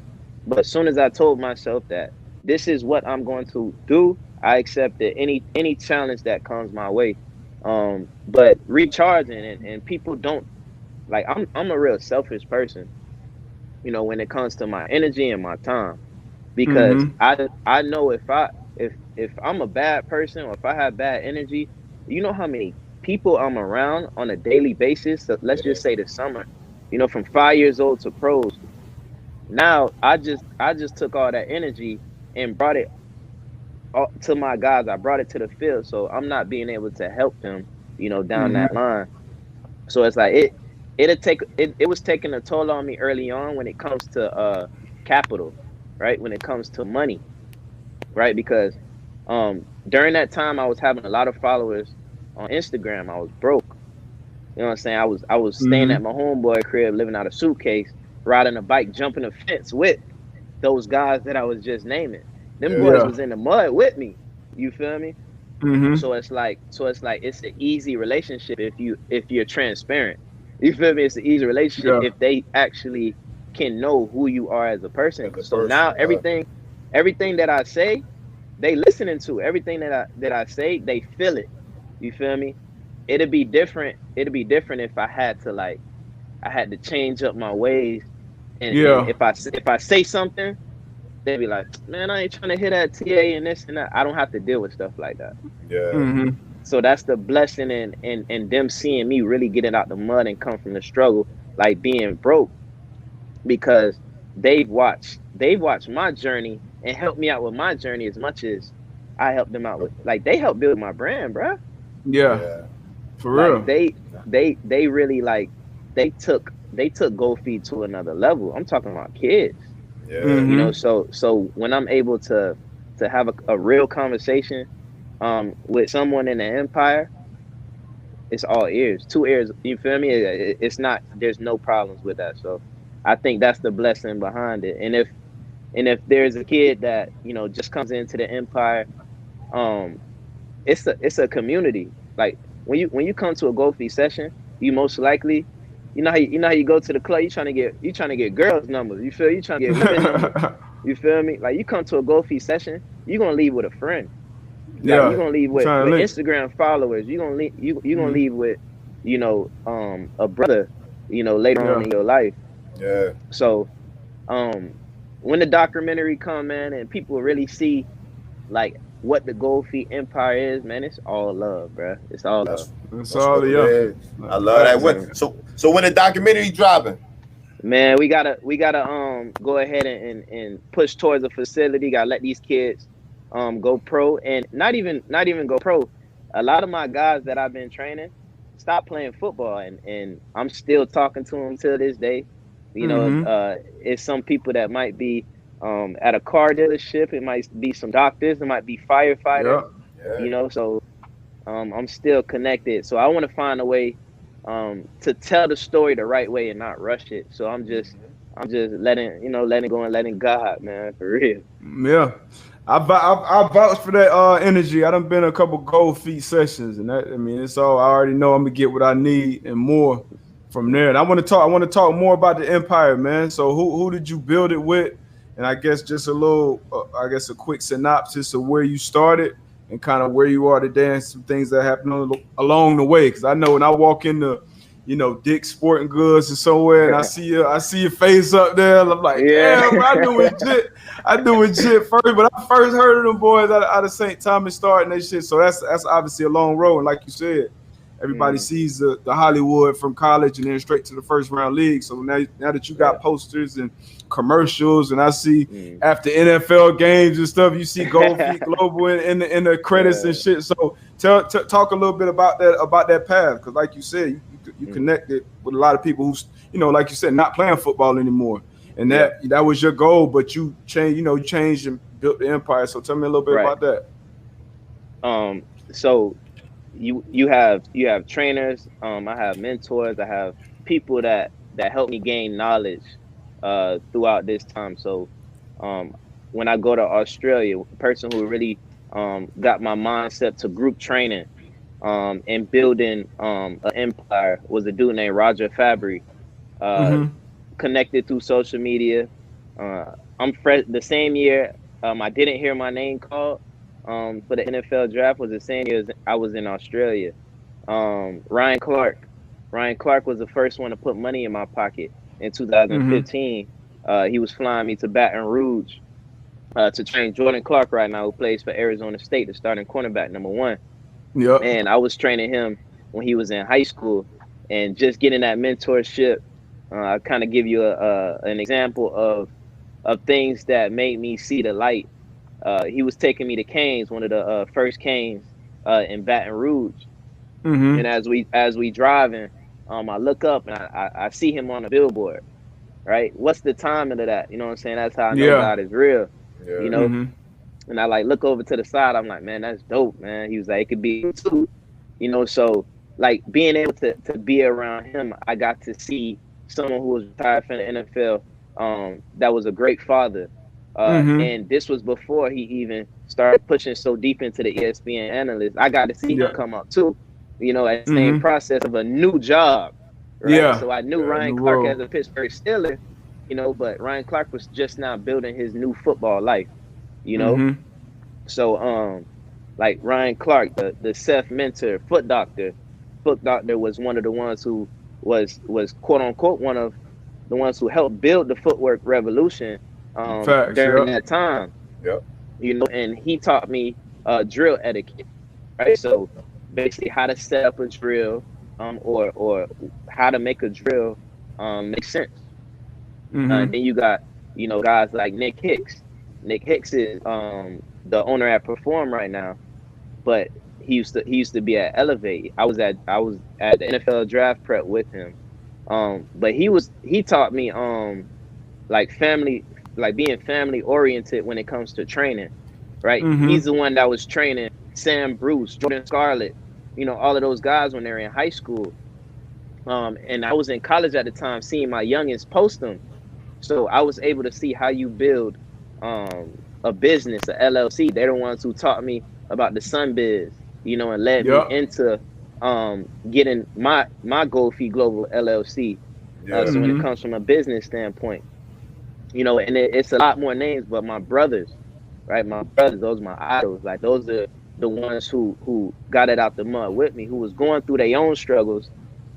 But as soon as I told myself that this is what I'm going to do, I accepted any challenge that comes my way. But recharging and people don't like. I'm a real selfish person, when it comes to my energy and my time, because I know if I'm a bad person or if I have bad energy, how many people I'm around on a daily basis. So let's just say the summer, from 5 years old to pros. Now I just took all that energy and brought it to my guys. I brought it to the field, so I'm not being able to help them, down that line. So it's like it was taking a toll on me early on when it comes to capital, right? When it comes to money, right? Because During that time, I was having a lot of followers on Instagram. I was broke. You know what I'm saying? I was staying at my homeboy crib, living out a suitcase, riding a bike, jumping a fence with those guys that I was just naming. Them boys was in the mud with me. You feel me? So it's like it's an easy relationship if you're transparent. You feel me? It's an easy relationship if they actually can know who you are as a person. So now everything that I say, they listening to. Everything that I say, they feel it. You feel me? It'd be different if I had to change up my ways. And if I say something, they'd be like, man, I ain't trying to hit that TA and this and that. I don't have to deal with stuff like that.
Yeah.
So that's the blessing and them seeing me really getting out the mud and come from the struggle, like being broke, because they've watched my journey and helped me out with my journey as much as I helped them out with. Like, they helped build my brand, bro.
Yeah. For
like,
real.
They really they took Go Feed to another level. I'm talking about kids.
Yeah.
You know, so when I'm able to have a real conversation with someone in the empire, it's all ears, 2 ears. You feel me? It's not. There's no problems with that. So I think that's the blessing behind it. And if there's a kid that just comes into the empire, it's a community. Like when you come to a Go Feed session, you most likely. How you go to the club, you trying to get girls' numbers. You feel you trying to get women numbers. You feel me? Like, you come to a Go Feed session, you're gonna leave with a friend. Like, you're gonna leave with Instagram followers. You're gonna leave with, a brother, later on in your life.
Yeah.
So when the documentary come, man, and people really see like what the Go Feed empire is, man, it's all love, bro. It's all love.
It's all love.
I love that. So when the documentary dropping?
Man, we gotta go ahead and push towards a facility. Gotta let these kids go pro, and not even go pro. A lot of my guys that I've been training stopped playing football, and I'm still talking to them till this day. It's some people that might be at a car dealership. It might be some doctors. It might be firefighters.
Yeah.
So I'm still connected. So I want to find a way to tell the story the right way and not rush it. So I'm just letting go and letting God, man, for real.
Yeah. I vouch for that energy. I done been a couple Go Feed sessions, and it's all. I already know I'm gonna get what I need and more from there. And I want to talk more about the empire, man. So who did you build it with? And I guess just a little, a quick synopsis of where you started and kind of where you are today and some things that happened along the way. Because I know when I walk into, Dick's Sporting Goods or somewhere, and I see your face up there, I'm like, damn, I do it shit first. But I first heard of them boys out of St. Thomas starting that shit. So that's obviously a long road. And like you said, everybody sees the Hollywood from college and then straight to the first round league. So now that you got posters and commercials, and I see after NFL games and stuff, you see Go Feed Global in the credits and shit. So talk a little bit about that path, because like you said, you connected with a lot of people who's like you said, not playing football anymore, and that was your goal, but you changed, you changed and built the empire. So tell me a little bit about that.
So you have trainers, I have mentors, I have people that help me gain knowledge throughout this time. So when I go to Australia, the person who really got my mindset to group training and building an empire was a dude named Roger Fabry, connected through social media. I'm fresh. The same year I didn't hear my name called for the NFL draft was the same year as I was in Australia. Ryan Clark was the first one to put money in my pocket in 2015. He was flying me to Baton Rouge to train Jordan Clark right now, who plays for Arizona State, the starting cornerback, #1.
Yep.
And I was training him when he was in high school, and just getting that mentorship. I kind of give you an example of things that made me see the light. He was taking me to Canes, one of the first Canes in Baton Rouge. And as we driving, I look up and I see him on a billboard. Right? What's the timing of that? You know what I'm saying? That's how I know God is real. And I like look over to the side. I'm like, man, that's dope, man. He was like, it could be you too, So like being able to be around him, I got to see someone who was retired from the NFL. That was a great father. And this was before he even started pushing so deep into the ESPN analyst. I got to see him come up too, at the same process of a new job, right?
Yeah.
So I knew Ryan Clark as a Pittsburgh Steeler, but Ryan Clark was just now building his new football life, So like Ryan Clark, the Seth mentor, Foot Doctor was one of the ones who was quote unquote one of the ones who helped build the footwork revolution during that time.
Yep.
And he taught me drill etiquette, right? So basically how to set up a drill or how to make a drill make sense. And then you got, guys like Nick Hicks. Nick Hicks is the owner at Perform right now, but he used to be at Elevate. I was at the NFL draft prep with him. But he taught me like being family oriented when it comes to training, right? He's the one that was training Sam Bruce, Jordan Scarlett, all of those guys when they're in high school. And I was in college at the time seeing my youngins post them. So I was able to see how you build a business, a LLC. They're the ones who taught me about the Sun Biz, and led me into getting my Gold Feet Global LLC. So when it comes from a business standpoint, and it's a lot more names, but my brothers, right? My brothers, those are my idols. Like those are the ones who got it out the mud with me, who was going through their own struggles.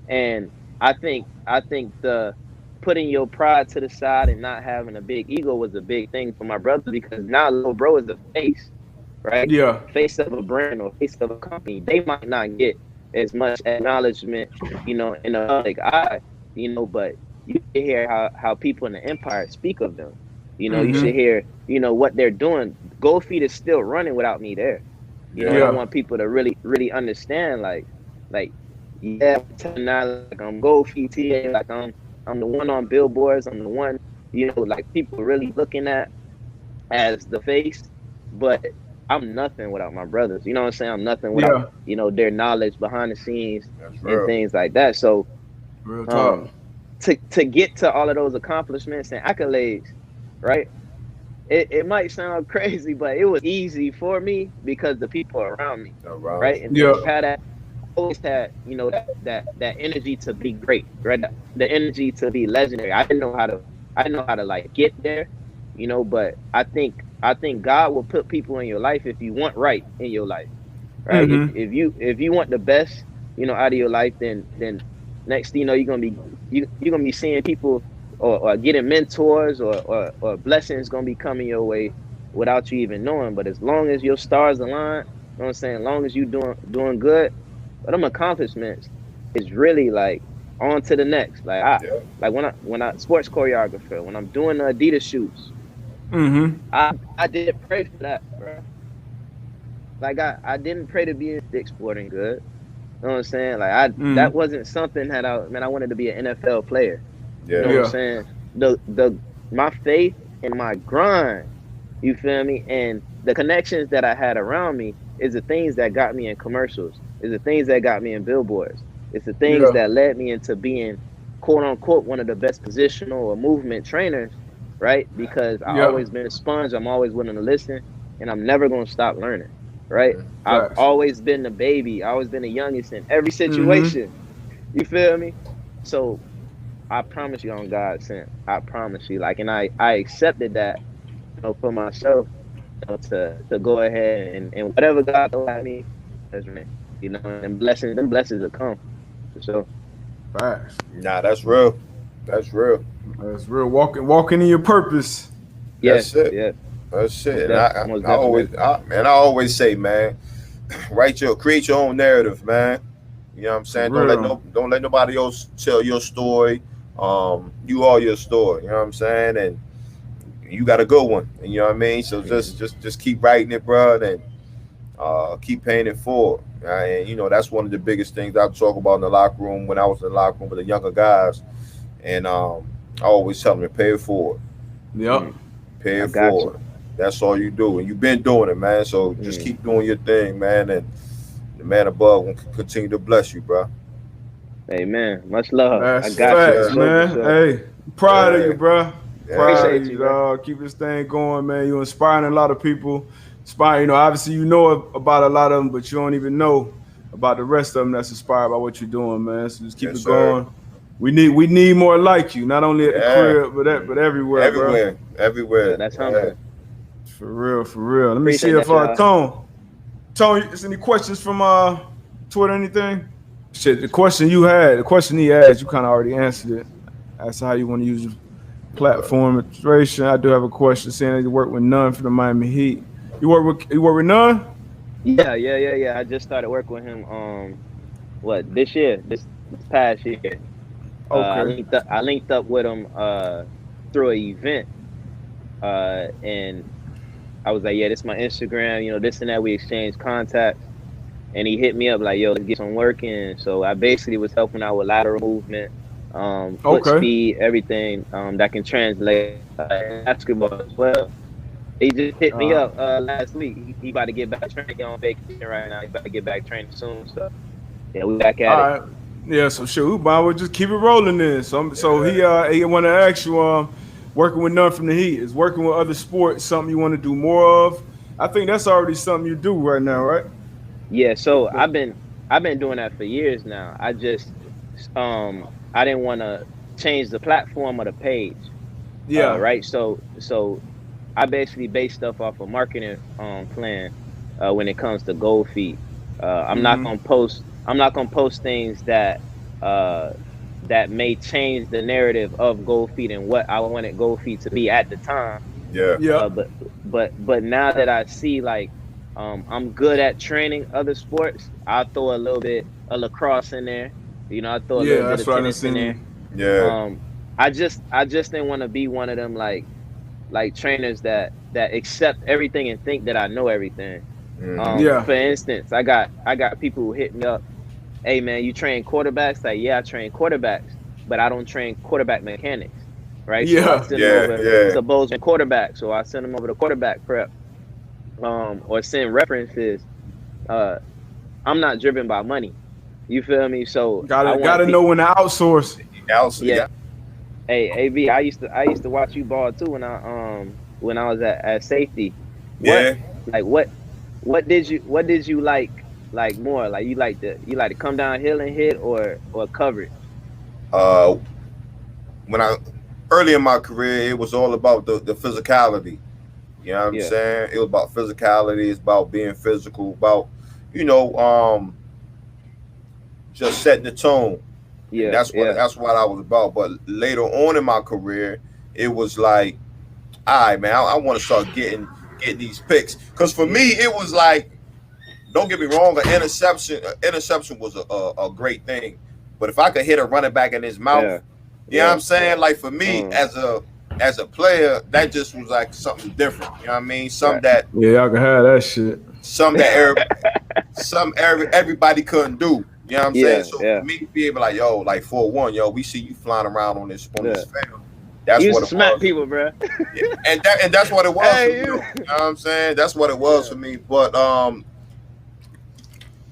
And I think the putting your pride to the side and not having a big ego was a big thing for my brother, because now little bro is the face, right? Yeah. Face of a brand or face of a company. They might not get as much acknowledgement, in the public eye, but you should hear how people in the empire speak of them. You should hear, what they're doing. Gold Feet is still running without me there. I want people to really, really understand, like, I'm Gold Feet TA, like I'm the one on billboards. I'm the one, like people really looking at as the face, but I'm nothing without my brothers. You know what I'm saying? I'm nothing without, their knowledge behind the scenes and things like that. So
real talk.
To get to all of those accomplishments and accolades, right? It might sound crazy, but it was easy for me because the people around me, right? And always had, that energy to be great, right? The energy to be legendary. I didn't know how to like get there, but I think God will put people in your life if you want right in your life, right? If you want the best, out of your life, then next thing you know, you're gonna be seeing people or getting mentors or blessings gonna be coming your way without you even knowing. But as long as your stars align, you know what I'm saying, as long as you doing good, but them accomplishments is really like on to the next. Like when I sports choreographer, when I'm doing the Adidas shoots, I didn't pray for that, bro. Like I didn't pray to be in Dick's Sporting Good. You know what I'm saying? Like that wasn't something that I wanted to be an NFL player. You know what I'm saying? My faith and my grind, you feel me? And the connections that I had around me is the things that got me in commercials. Is the things that got me in billboards. It's the things that led me into being, quote unquote, one of the best positional or movement trainers, right? Because I've always been a sponge. I'm always willing to listen, and I'm never going to stop learning, right? I've always been the baby. I've always been the youngest in every situation. You feel me? So I promise you on God's sent. I promise you. Like, and I accepted that, for myself, to go ahead and whatever God throw at me, that's me. And blessings will come. So,
facts.
Nah, that's real. That's real.
That's real. Walking in your purpose.
That's it. Yeah. That's it. And I always say, man, create your own narrative, man. You know what I'm saying? Don't let nobody else tell your story. You are your story. You know what I'm saying? And you got a good one. And you know what I mean? So just keep writing it, bro, and keep paying it forward. And that's one of the biggest things I talk about in the locker room when I was in the locker room with the younger guys. And I always tell them to pay it forward.
Yep.
Pay it forward. That's all you do, and you've been doing it, man. So just keep doing your thing, man, and the man above will continue to bless you, bro.
Amen. Much love.
That's
I got
facts,
you,
man.
sure.
Hey, proud of you, bro.
Yeah.
Proud
Appreciate
of you,
you, bro.
dog. Keep this thing going, man. You're inspiring a lot of people. Obviously you know about a lot of them, but you don't even know about the rest of them that's inspired by what you're doing, man. So just keep it going. We need more like you, not only at the crib, but everywhere, bro.
Everywhere.
Yeah, that's humbling.
For real. Let me
Appreciate
see if
that,
Tone, is any questions from Twitter, anything? Shit, the question he asked, you kind of already answered it. That's how you want to use your platform administration. I do have a question saying that you work with none for the Miami Heat. You work with none?
Yeah. I just started working with him. This year, this past year.
Okay.
I linked up with him through an event, and I was like, yeah, this is my Instagram, this and that. We exchanged contacts, and he hit me up like, yo, let's get some work in. So I basically was helping out with lateral movement, foot speed, everything that can translate basketball as well. He just hit me up last week. He about to get back training on vacation right now. He about to get back training soon. So yeah, we back at it.
Yeah, so sure, we'll just keep it rolling then. So he want to ask you, working with none from the Heat, is working with other sports something you want to do more of? I think that's already something you do right now, right?
Yeah, so I've been doing that for years now. I just I didn't want to change the platform of the page.
Yeah.
Right. So I basically base stuff off a marketing plan when it comes to Gold Feet. I'm not gonna post things that may change the narrative of Gold Feet and what I wanted Gold Feet to be at the time.
Yeah.
But now that I see I'm good at training other sports, I'll throw a little bit of lacrosse in there. I throw a little bit of tennis in there.
Yeah.
I just didn't want to be one of them like trainers that accept everything and think that I know everything. For instance, I got people who hit me up. Hey man, you train quarterbacks? Like, yeah, I train quarterbacks, but I don't train quarterback mechanics, right? So I send them over to Bozeman quarterback. So I send them over to quarterback prep, or send references. I'm not driven by money. You feel me? So
gotta know when to outsource.
Yeah. Hey, AB, I used to watch you ball too when I was at safety. What did you like more? Like you like to come downhill and hit or cover it?
When early in my career, it was all about the physicality. You know what I'm saying? It was about physicality. It's about being physical. About just setting the tone. Yeah, that's what I was about. But later on in my career, it was like, all right, man, I want to start getting these picks. Because for me, it was like, don't get me wrong, an interception was a great thing. But if I could hit a running back in his mouth, you know what I'm saying? Like for me, as a player, that just was like something different. You know what I mean? Y'all
can have that shit.
Some that everybody couldn't do. You know what I'm saying? So for me to be able like, yo, like 4-1, yo, we see you flying around on this field. That's what it
smack
was.
People, bro.
And that's what it was for me. You know what I'm saying? That's what it was for me. But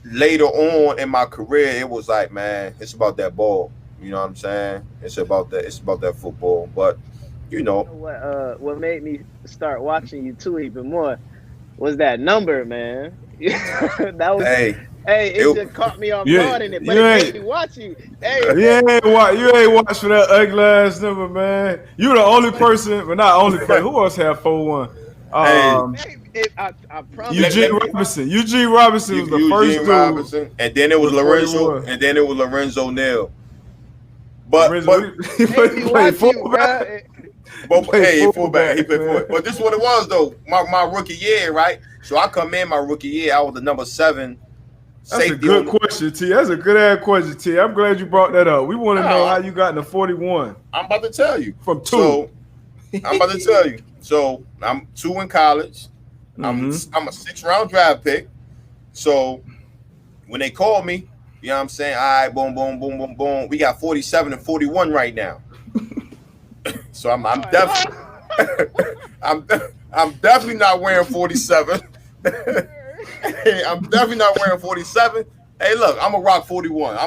later on in my career, it was like, man, it's about that ball. You know what I'm saying? It's about that football. But
what made me start watching you too even more was that number, man. That was it just caught me off guard in it, but it made me watch you. Hey,
you ain't watch for that ugly ass number, man. You the only person, but not only person. Who else had 4-1?
I promise.
Eugene Robinson was the first dude,
and then it was Lorenzo Neal. But
he played fullback.
He played fullback. But this is what it was though. My rookie year, right? So I come in my rookie year, I was the number 7.
That's a good question, T. That's a good ass question, T. I'm glad you brought that up. We want to know how you got into 41.
I'm about to tell you.
From 2.
So, I'm about to tell you. So I'm 2 in college. I'm a 6th-round draft pick. So when they call me, you know what I'm saying? All right, boom, boom, boom, boom, boom. We got 47 and 41 right now. So I'm definitely. I'm definitely not wearing 47. I'm definitely not wearing 47. Hey, look, I'm gonna rock 41.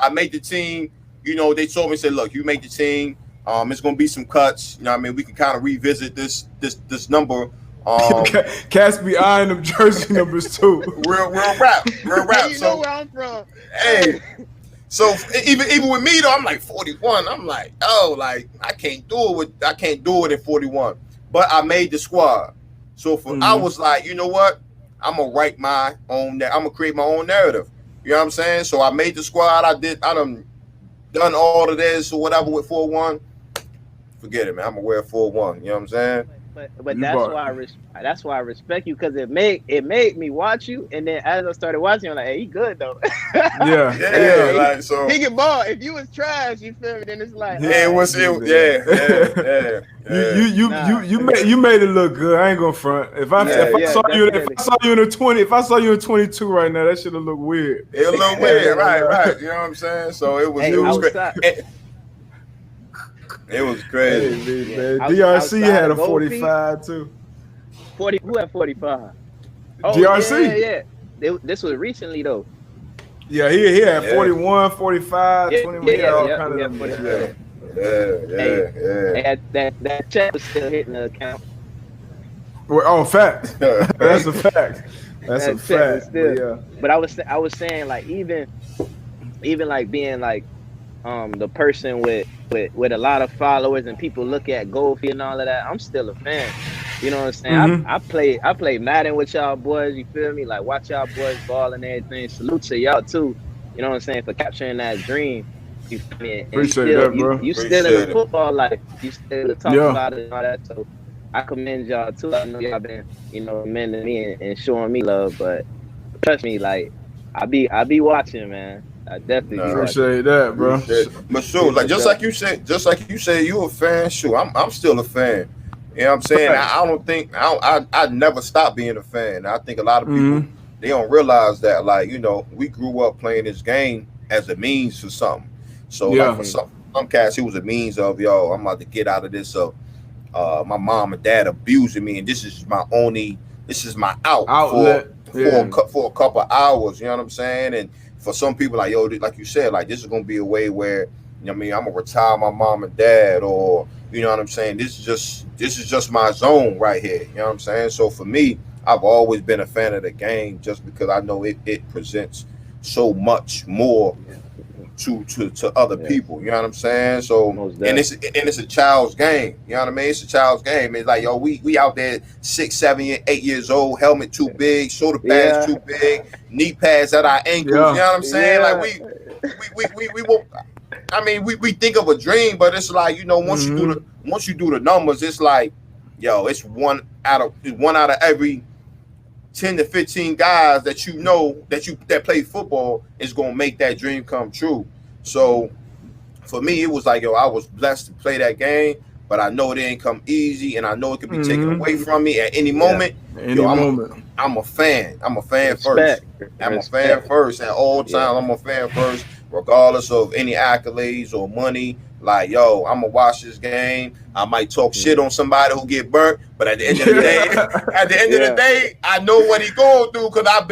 I made the team. You know, they told me, said, look, you make the team. It's gonna be some cuts. You know what I mean? We can kind of revisit this number.
Cats be eyeing them jersey numbers too.
Real rap.
You know where I'm from.
Hey, so even with me though, I'm like 41. I'm like, oh, like I can't do it in 41. But I made the squad. So I was like, you know what? I'm gonna write my own. I'm gonna create my own narrative. You know what I'm saying? So I made the squad. I done all of this or whatever with 4-1. Forget it, man. I'm gonna wear 4-1. You know what I'm saying?
But that's why I respect you, because it made me watch you, and then as I started watching, I'm like, hey, he good though.
yeah. Like, so
he can ball. If you was trash, you feel me? Then it's like,
yeah.
You made it look good. I ain't gonna front. If I saw you in a 20, if I saw you in 22 right now, that should have looked weird.
It looked weird, right. You know what I'm saying? So it was great. It was crazy.
Hey, man. DRC had a 45 too.
40. Who had 45? Oh,
DRC.
Yeah. This was recently though.
Yeah, he had 41, 45, 21.
Yeah. That check was still hitting the account.
Oh, fact. That's a fact. That's a fact.
But I was saying, like, even like being like the person with a lot of followers and people look at Goldfield and all of that, I'm still a fan. You know what I'm saying? I play Madden with y'all boys, you feel me? Like, watch y'all boys ball and everything. Salute to y'all too. You know what I'm saying? For capturing that dream. You feel me? And
appreciate that, bro.
You still in the football life. You still talk about it and all that. So I commend y'all too. I know y'all been, commending me and showing me love, but trust me, like I be watching, man. I definitely
appreciate that, bro.
But sure, like just like you said, you a fan. Sure, I'm still a fan. You know what I'm saying? I don't think I never stopped being a fan. I think a lot of people they don't realize that, like, we grew up playing this game as a means for something. So like for some cats, it was a means of, I'm about to get out of this. My mom and dad abusing me, and this is my outlet for a couple of hours. You know what I'm saying? And for some people, like, like you said, like, this is gonna be a way where, I'm gonna retire my mom and dad, or you know what I'm saying? This is just my zone right here. You know what I'm saying? So for me, I've always been a fan of the game, just because I know it presents so much more to other people. You know what I'm saying? So and it's a child's game. You know what I mean? It's a child's game. It's like, we out there 6, 7, 8 years old, helmet too big, shoulder pads too big, knee pads at our ankles. You know what I'm saying? Like we won't. I mean, we think of a dream, but it's like, once you do the numbers, it's like, it's one out of every 10 to 15 guys that play football is gonna make that dream come true. So for me, it was like, I was blessed to play that game, but I know it didn't come easy, and I know it could be taken away from me at any moment. I'm a fan. I'm a fan first. I'm a fan first at all times. I'm a fan first, regardless of any accolades or money. Like, I'm gonna watch this game. I might talk shit on somebody who get burnt, but at the end of the day, I know what he going through, because I've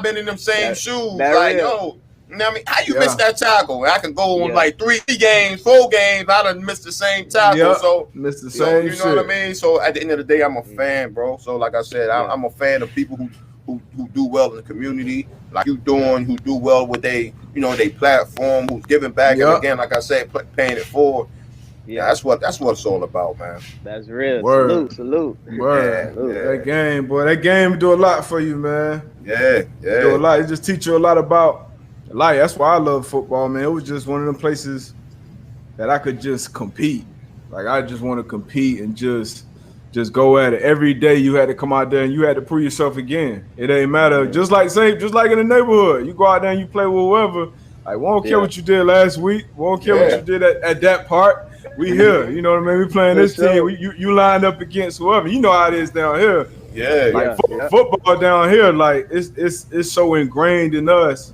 been in them same shoes. Like, you know what I mean? How you miss that tackle? I can go on like 3 games, 4 games. I done missed the same tackle. So
missed the same
you know what I mean? So at the end of the day, I'm a fan, bro. So like I said, I'm a fan of people who do well in the community, like you doing, who do well with they platform, who's giving back, and again, like I said, paying it forward. Yeah, that's what it's all about, man.
That's real.
Word.
Salute.
Word. That game, boy. That game do a lot for you, man.
Yeah.
Do a lot. It just teach you a lot about life. That's why I love football, man. It was just one of them places that I could just compete. Like, I just want to compete and just go at it. Every day you had to come out there and you had to prove yourself again. It ain't matter. Just like in the neighborhood, you go out there and you play with whoever. Like, we don't care what you did last week. We don't care what you did at that part. We here. You know what I mean? We playing this team. You lined up against whoever. You know how it is down here.
Yeah.
Like football down here, like it's so ingrained in us.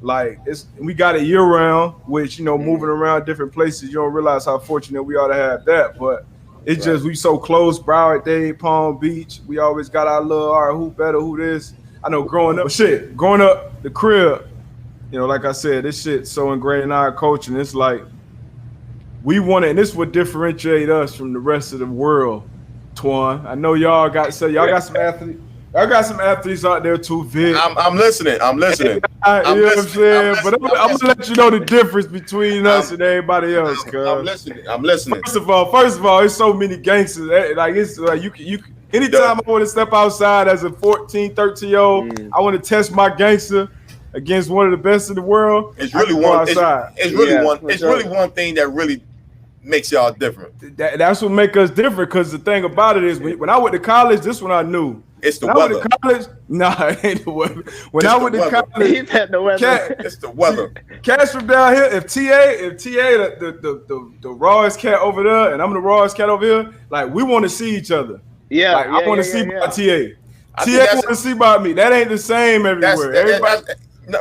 Like we got it year round, which moving around different places, you don't realize how fortunate we are to have that. But it's just we so close, Broward Day, Palm Beach. We always got our little, all right, who better, who this. I know growing up, the crib, like I said, this shit so ingrained in our culture. And it's like we want it, and this would differentiate us from the rest of the world. Twan, I know y'all got some athletes. Y'all got some athletes out there too, Vic.
I'm listening. I'm listening.
You know what I'm saying? But I'm gonna let you know the difference between us and everybody else.
I'm listening.
First of all, there's so many gangsters. Like it's like you. Anytime I want to step outside as a 14, 13-year-old, I want to test my gangster against one of the best in the world.
It's really one. It's really one thing that really makes y'all different.
That's what makes us different. Because the thing about it is, when I went to college, this one I knew.
It's the weather.
I went to college, it ain't the weather. When I went to college,
it's the weather.
Cats from down here. If TA, the rawest cat over there, and I'm the rawest cat over here, like we want to see each other.
Yeah,
like, I want to see my TA. TA want to see about me. That ain't the same everywhere.
I'm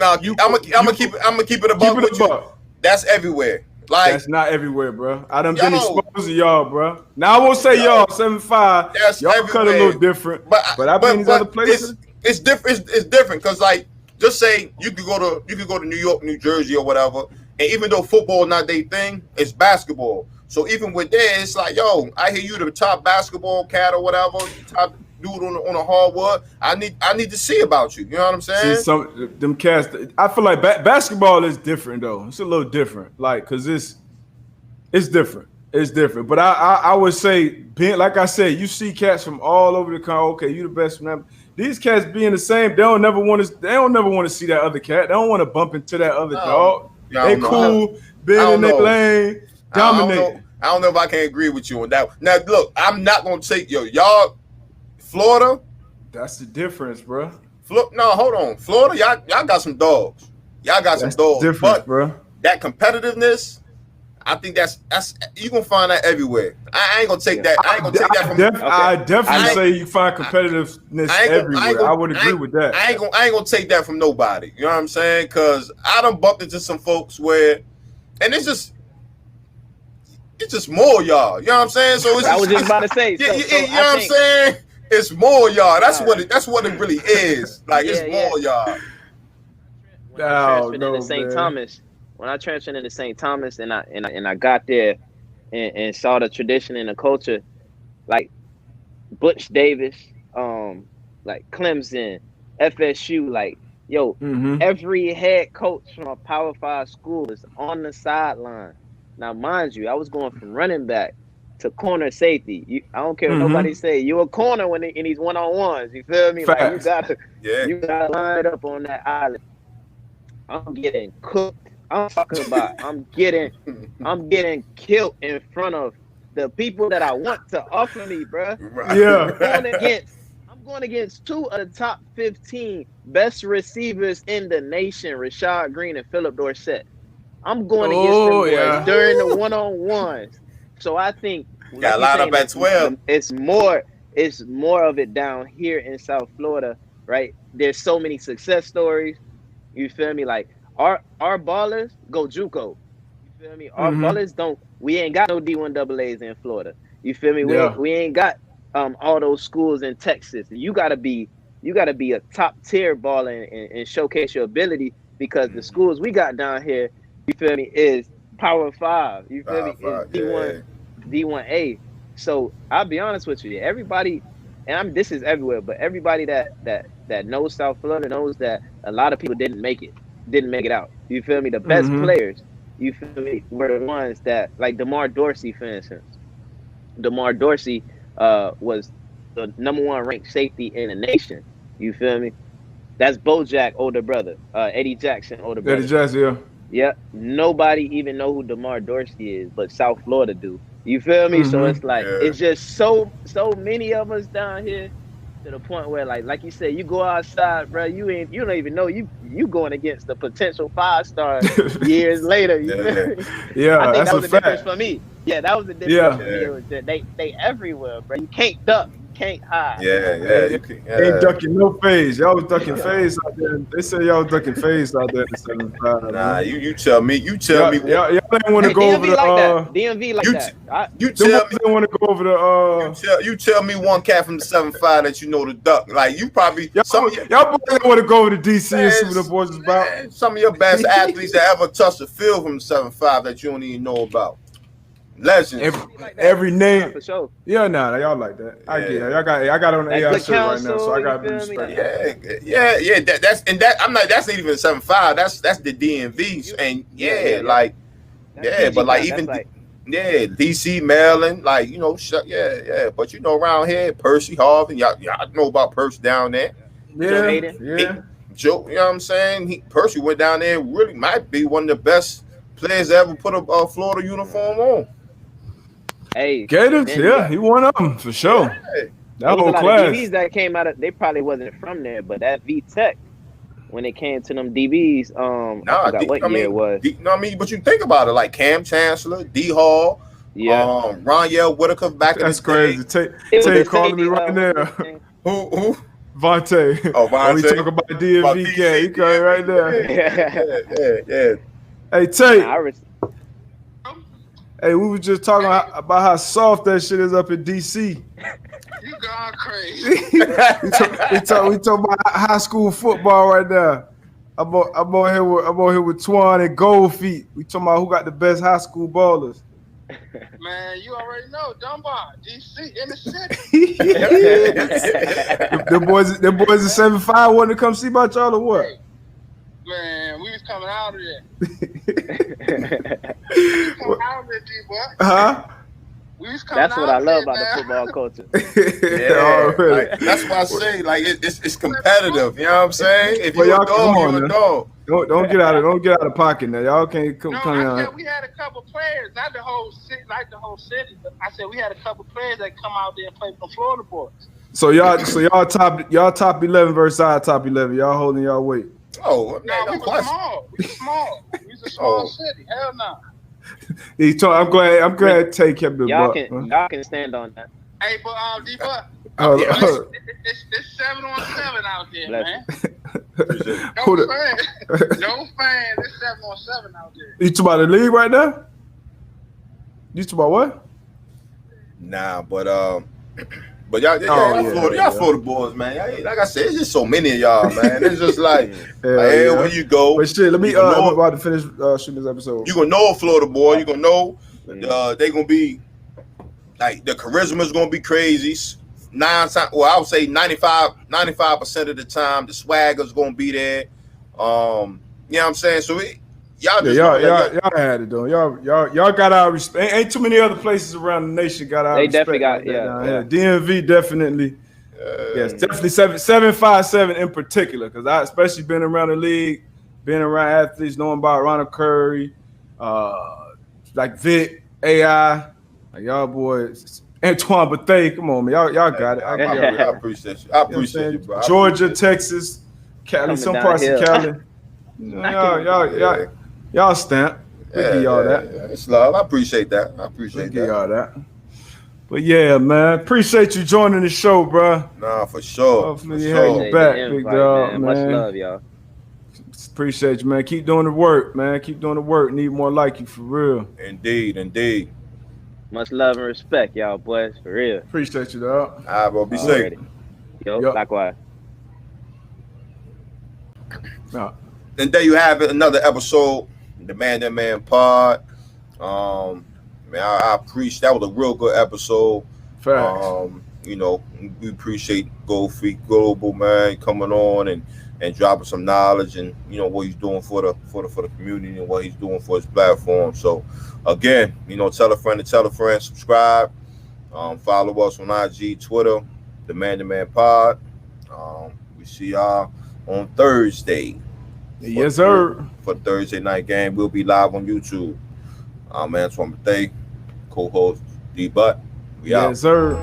gonna keep it above with you. That's everywhere. Like
that's not everywhere, bro. I done been exposed to y'all, bro. Now I won't say y'all 7'5". Y'all cut a little different, but I've been these other places.
It's different. It's different because, like, just say you could go to New York, New Jersey, or whatever, and even though football not their thing, it's basketball. So even with that, it's like, yo, I hear you the top basketball cat or whatever, top dude on the hardwood. I need to see about you. You know what I'm saying?
See, them cats. I feel like basketball is different though. It's a little different, like, cause it's different. It's different. But I would say, being like I said, you see cats from all over the country. Okay, you the best from them. These cats being the same, they don't never want to see that other cat. They don't want to bump into that other dog. They cool, being in their lane, dominating.
I don't know if I can agree with you on that. Now look, I'm not gonna take y'all. Florida,
that's the difference, bro.
No, hold on. Florida, y'all got some dogs. Y'all got some dogs.
Different, bro.
That competitiveness, I think that's you gonna find that everywhere. I ain't gonna take that. I ain't gonna take that from.
I definitely say you find competitiveness everywhere. I would agree with that.
I ain't gonna take that from nobody. You know what I'm saying? Because I done bumped into some folks where, and it's just more y'all. You know what I'm saying? So
I was just about to say.
You know what I'm saying? It's more y'all. That's what it really is. Like it's more y'all.
When I transferred into St. Thomas and I got there and saw the tradition and the culture, like Butch Davis, like Clemson, FSU, like every head coach from a Power 5 school is on the sideline. Now, mind you, I was going from running back to corner safety. I don't care what nobody say. You're a corner in these one-on-ones. You feel me?
Facts.
Like you gotta line it up on that island. I'm getting cooked. I'm talking about I'm getting killed in front of the people that I want to offer me, bro.
Right.
Yeah.
I'm going against 2 of the top 15 best receivers in the nation, Rashad Green and Philip Dorsett. I'm going against them during the one-on-ones. So I think
got lined up at 12.
It's more of it down here in South Florida, right? There's so many success stories. You feel me? Like our ballers go JUCO. You feel me? Our ballers we ain't got no D1AAs in Florida. You feel me? We ain't got all those schools in Texas. You gotta be a top tier baller and showcase your ability, because the schools we got down here, you feel me, is Power 5. You feel me? Is D1A. So I'll be honest with you, everybody, and this is everywhere, but everybody that knows South Florida knows that a lot of people didn't make it out. You feel me? The best players, you feel me, were the ones that, like DeMar Dorsey, for instance. DeMar Dorsey was the #1 ranked safety in the nation. You feel me? That's Bojack older brother, Eddie Jackson older brother.
Eddie Jackson, yeah.
Yeah, nobody even know who DeMar Dorsey is, but South Florida do. You feel me? So it's like it's just so many of us down here, to the point where like you said, you go outside, bro. You don't even know you going against the potential 5-star years later. You feel me?
Yeah,
I think
that's
that was
a
the
fact.
difference for me. Yeah, that was the difference for me. It was that they everywhere, bro. You can't duck. You can't hide.
Yeah.
Ain't ducking no phase. Y'all was ducking phase out there. They said y'all was ducking phase out there at the 7-5.
Nah, you tell me.
Y'all didn't want to go over the
DMV like that.
You tell me.
Didn't want to go over the
You tell me one cat from the 7-5 that you know the duck. Like you probably
y'all boys didn't want to go over to DC and see what the boys was about.
Some of your best athletes that ever touched the field from the 7-5 that you don't even know about. Legends.
Every name.
For sure.
Yeah, y'all like that. I get it. I got on the AI shirt right now, so I got to be respectful.
Yeah. That's not even 7-5. That's the DMVs, and but like even DC, Maryland, like But around here, Percy, Harvey, y'all know about Percy down there.
Yeah.
Joe, you know what I'm saying? Percy went down there. Really might be one of the best players that ever put a Florida uniform on.
Hey,
Gators, he one of them for sure.
Yeah.
That whole class.
DBs that came out of, they probably wasn't from there, but that V Tech, when it came to them DBs, I forgot what year it was.
But you think about it, like Cam Chancellor, D Hall, Ronyell Whitaker back in the
crazy. Tay calling me right now.
Who?
Vontae.
Oh, Vontae.
We talk about DMV gang. He coming right there.
Yeah.
Hey, Tay. Hey, we were just talking about how soft that shit is up in DC.
You gone crazy.
we talk about high school football right now. I'm on here with Twan and Gold Feet. We talking about who got the best high school ballers.
Man, you already know Dunbar, DC in the city.
the boys at 7-5 wanted to come see about y'all or what?
Man, we was coming out of there. D-boy.
Huh?
We was coming
That's what I love about the football culture.
That's why I say it's competitive. You know what I'm saying? If you're a dog, you're a dog.
Don't get out of pocket now. Y'all can't come
I said we had a couple players, not the whole city, but I said we had a couple players that come out there and play for the Florida boys.
So y'all top 11 versus our top 11. Y'all holding y'all weight.
Oh,
no, we were small. We was a small city. Hell no.
I'm glad Tay kept the
y'all can stand on that.
Hey, but D-Buck, it's 7-on-7 out there, man. No fan. It's 7-on-7 out there.
You talking about the league right now? You talking about what?
Nah, but y'all Florida boys, man. Like I said, it's just so many of y'all, man. It's just like, where you go.
But shit, I'm about to finish shooting this episode.
You gonna know a Florida boy. You gonna know they gonna be like the charisma's gonna be crazy. I would say 95% of the time, the swagger's gonna be there. You know what I'm saying? So y'all
had it though. Y'all got our respect. Ain't too many other places around the nation got our respect.
They definitely got
DMV definitely. Yes, definitely 757 in particular, because I especially been around the league, being around athletes, knowing about Ronald Curry, like Vic, AI, like y'all boys, Antoine Bethea. Come on, man, y'all got it. I
appreciate you. I appreciate you, bro.
Georgia, Texas, Cali, some parts of Cali. Y'all stamp. We give y'all that.
It's love. I appreciate that. Give
y'all that. But yeah, man, appreciate you joining the show, bro.
Nah, for sure.
Hopefully you have you back, big dog, man.
Much love, y'all.
Appreciate you, man. Keep doing the work, man. Keep doing the work. Need more like you, for real.
Indeed.
Much love and respect, y'all boys, for real.
Appreciate you, dog.
All right, bro. Be safe.
Yo, likewise.
And there you have it, another episode, the Man Pod. Man, I appreciate that was a real good episode.
Facts.
We appreciate Gold Feet Global, man, coming on and dropping some knowledge and what he's doing for the community and what he's doing for his platform. So again, tell a friend to tell a friend, subscribe, follow us on IG, Twitter, the Man Pod. We see y'all on Thursday.
Yes, sir.
For Thursday night game, we'll be live on YouTube. I'm Antoine Bethea, co-host D-Butt. We out.
Yes, sir.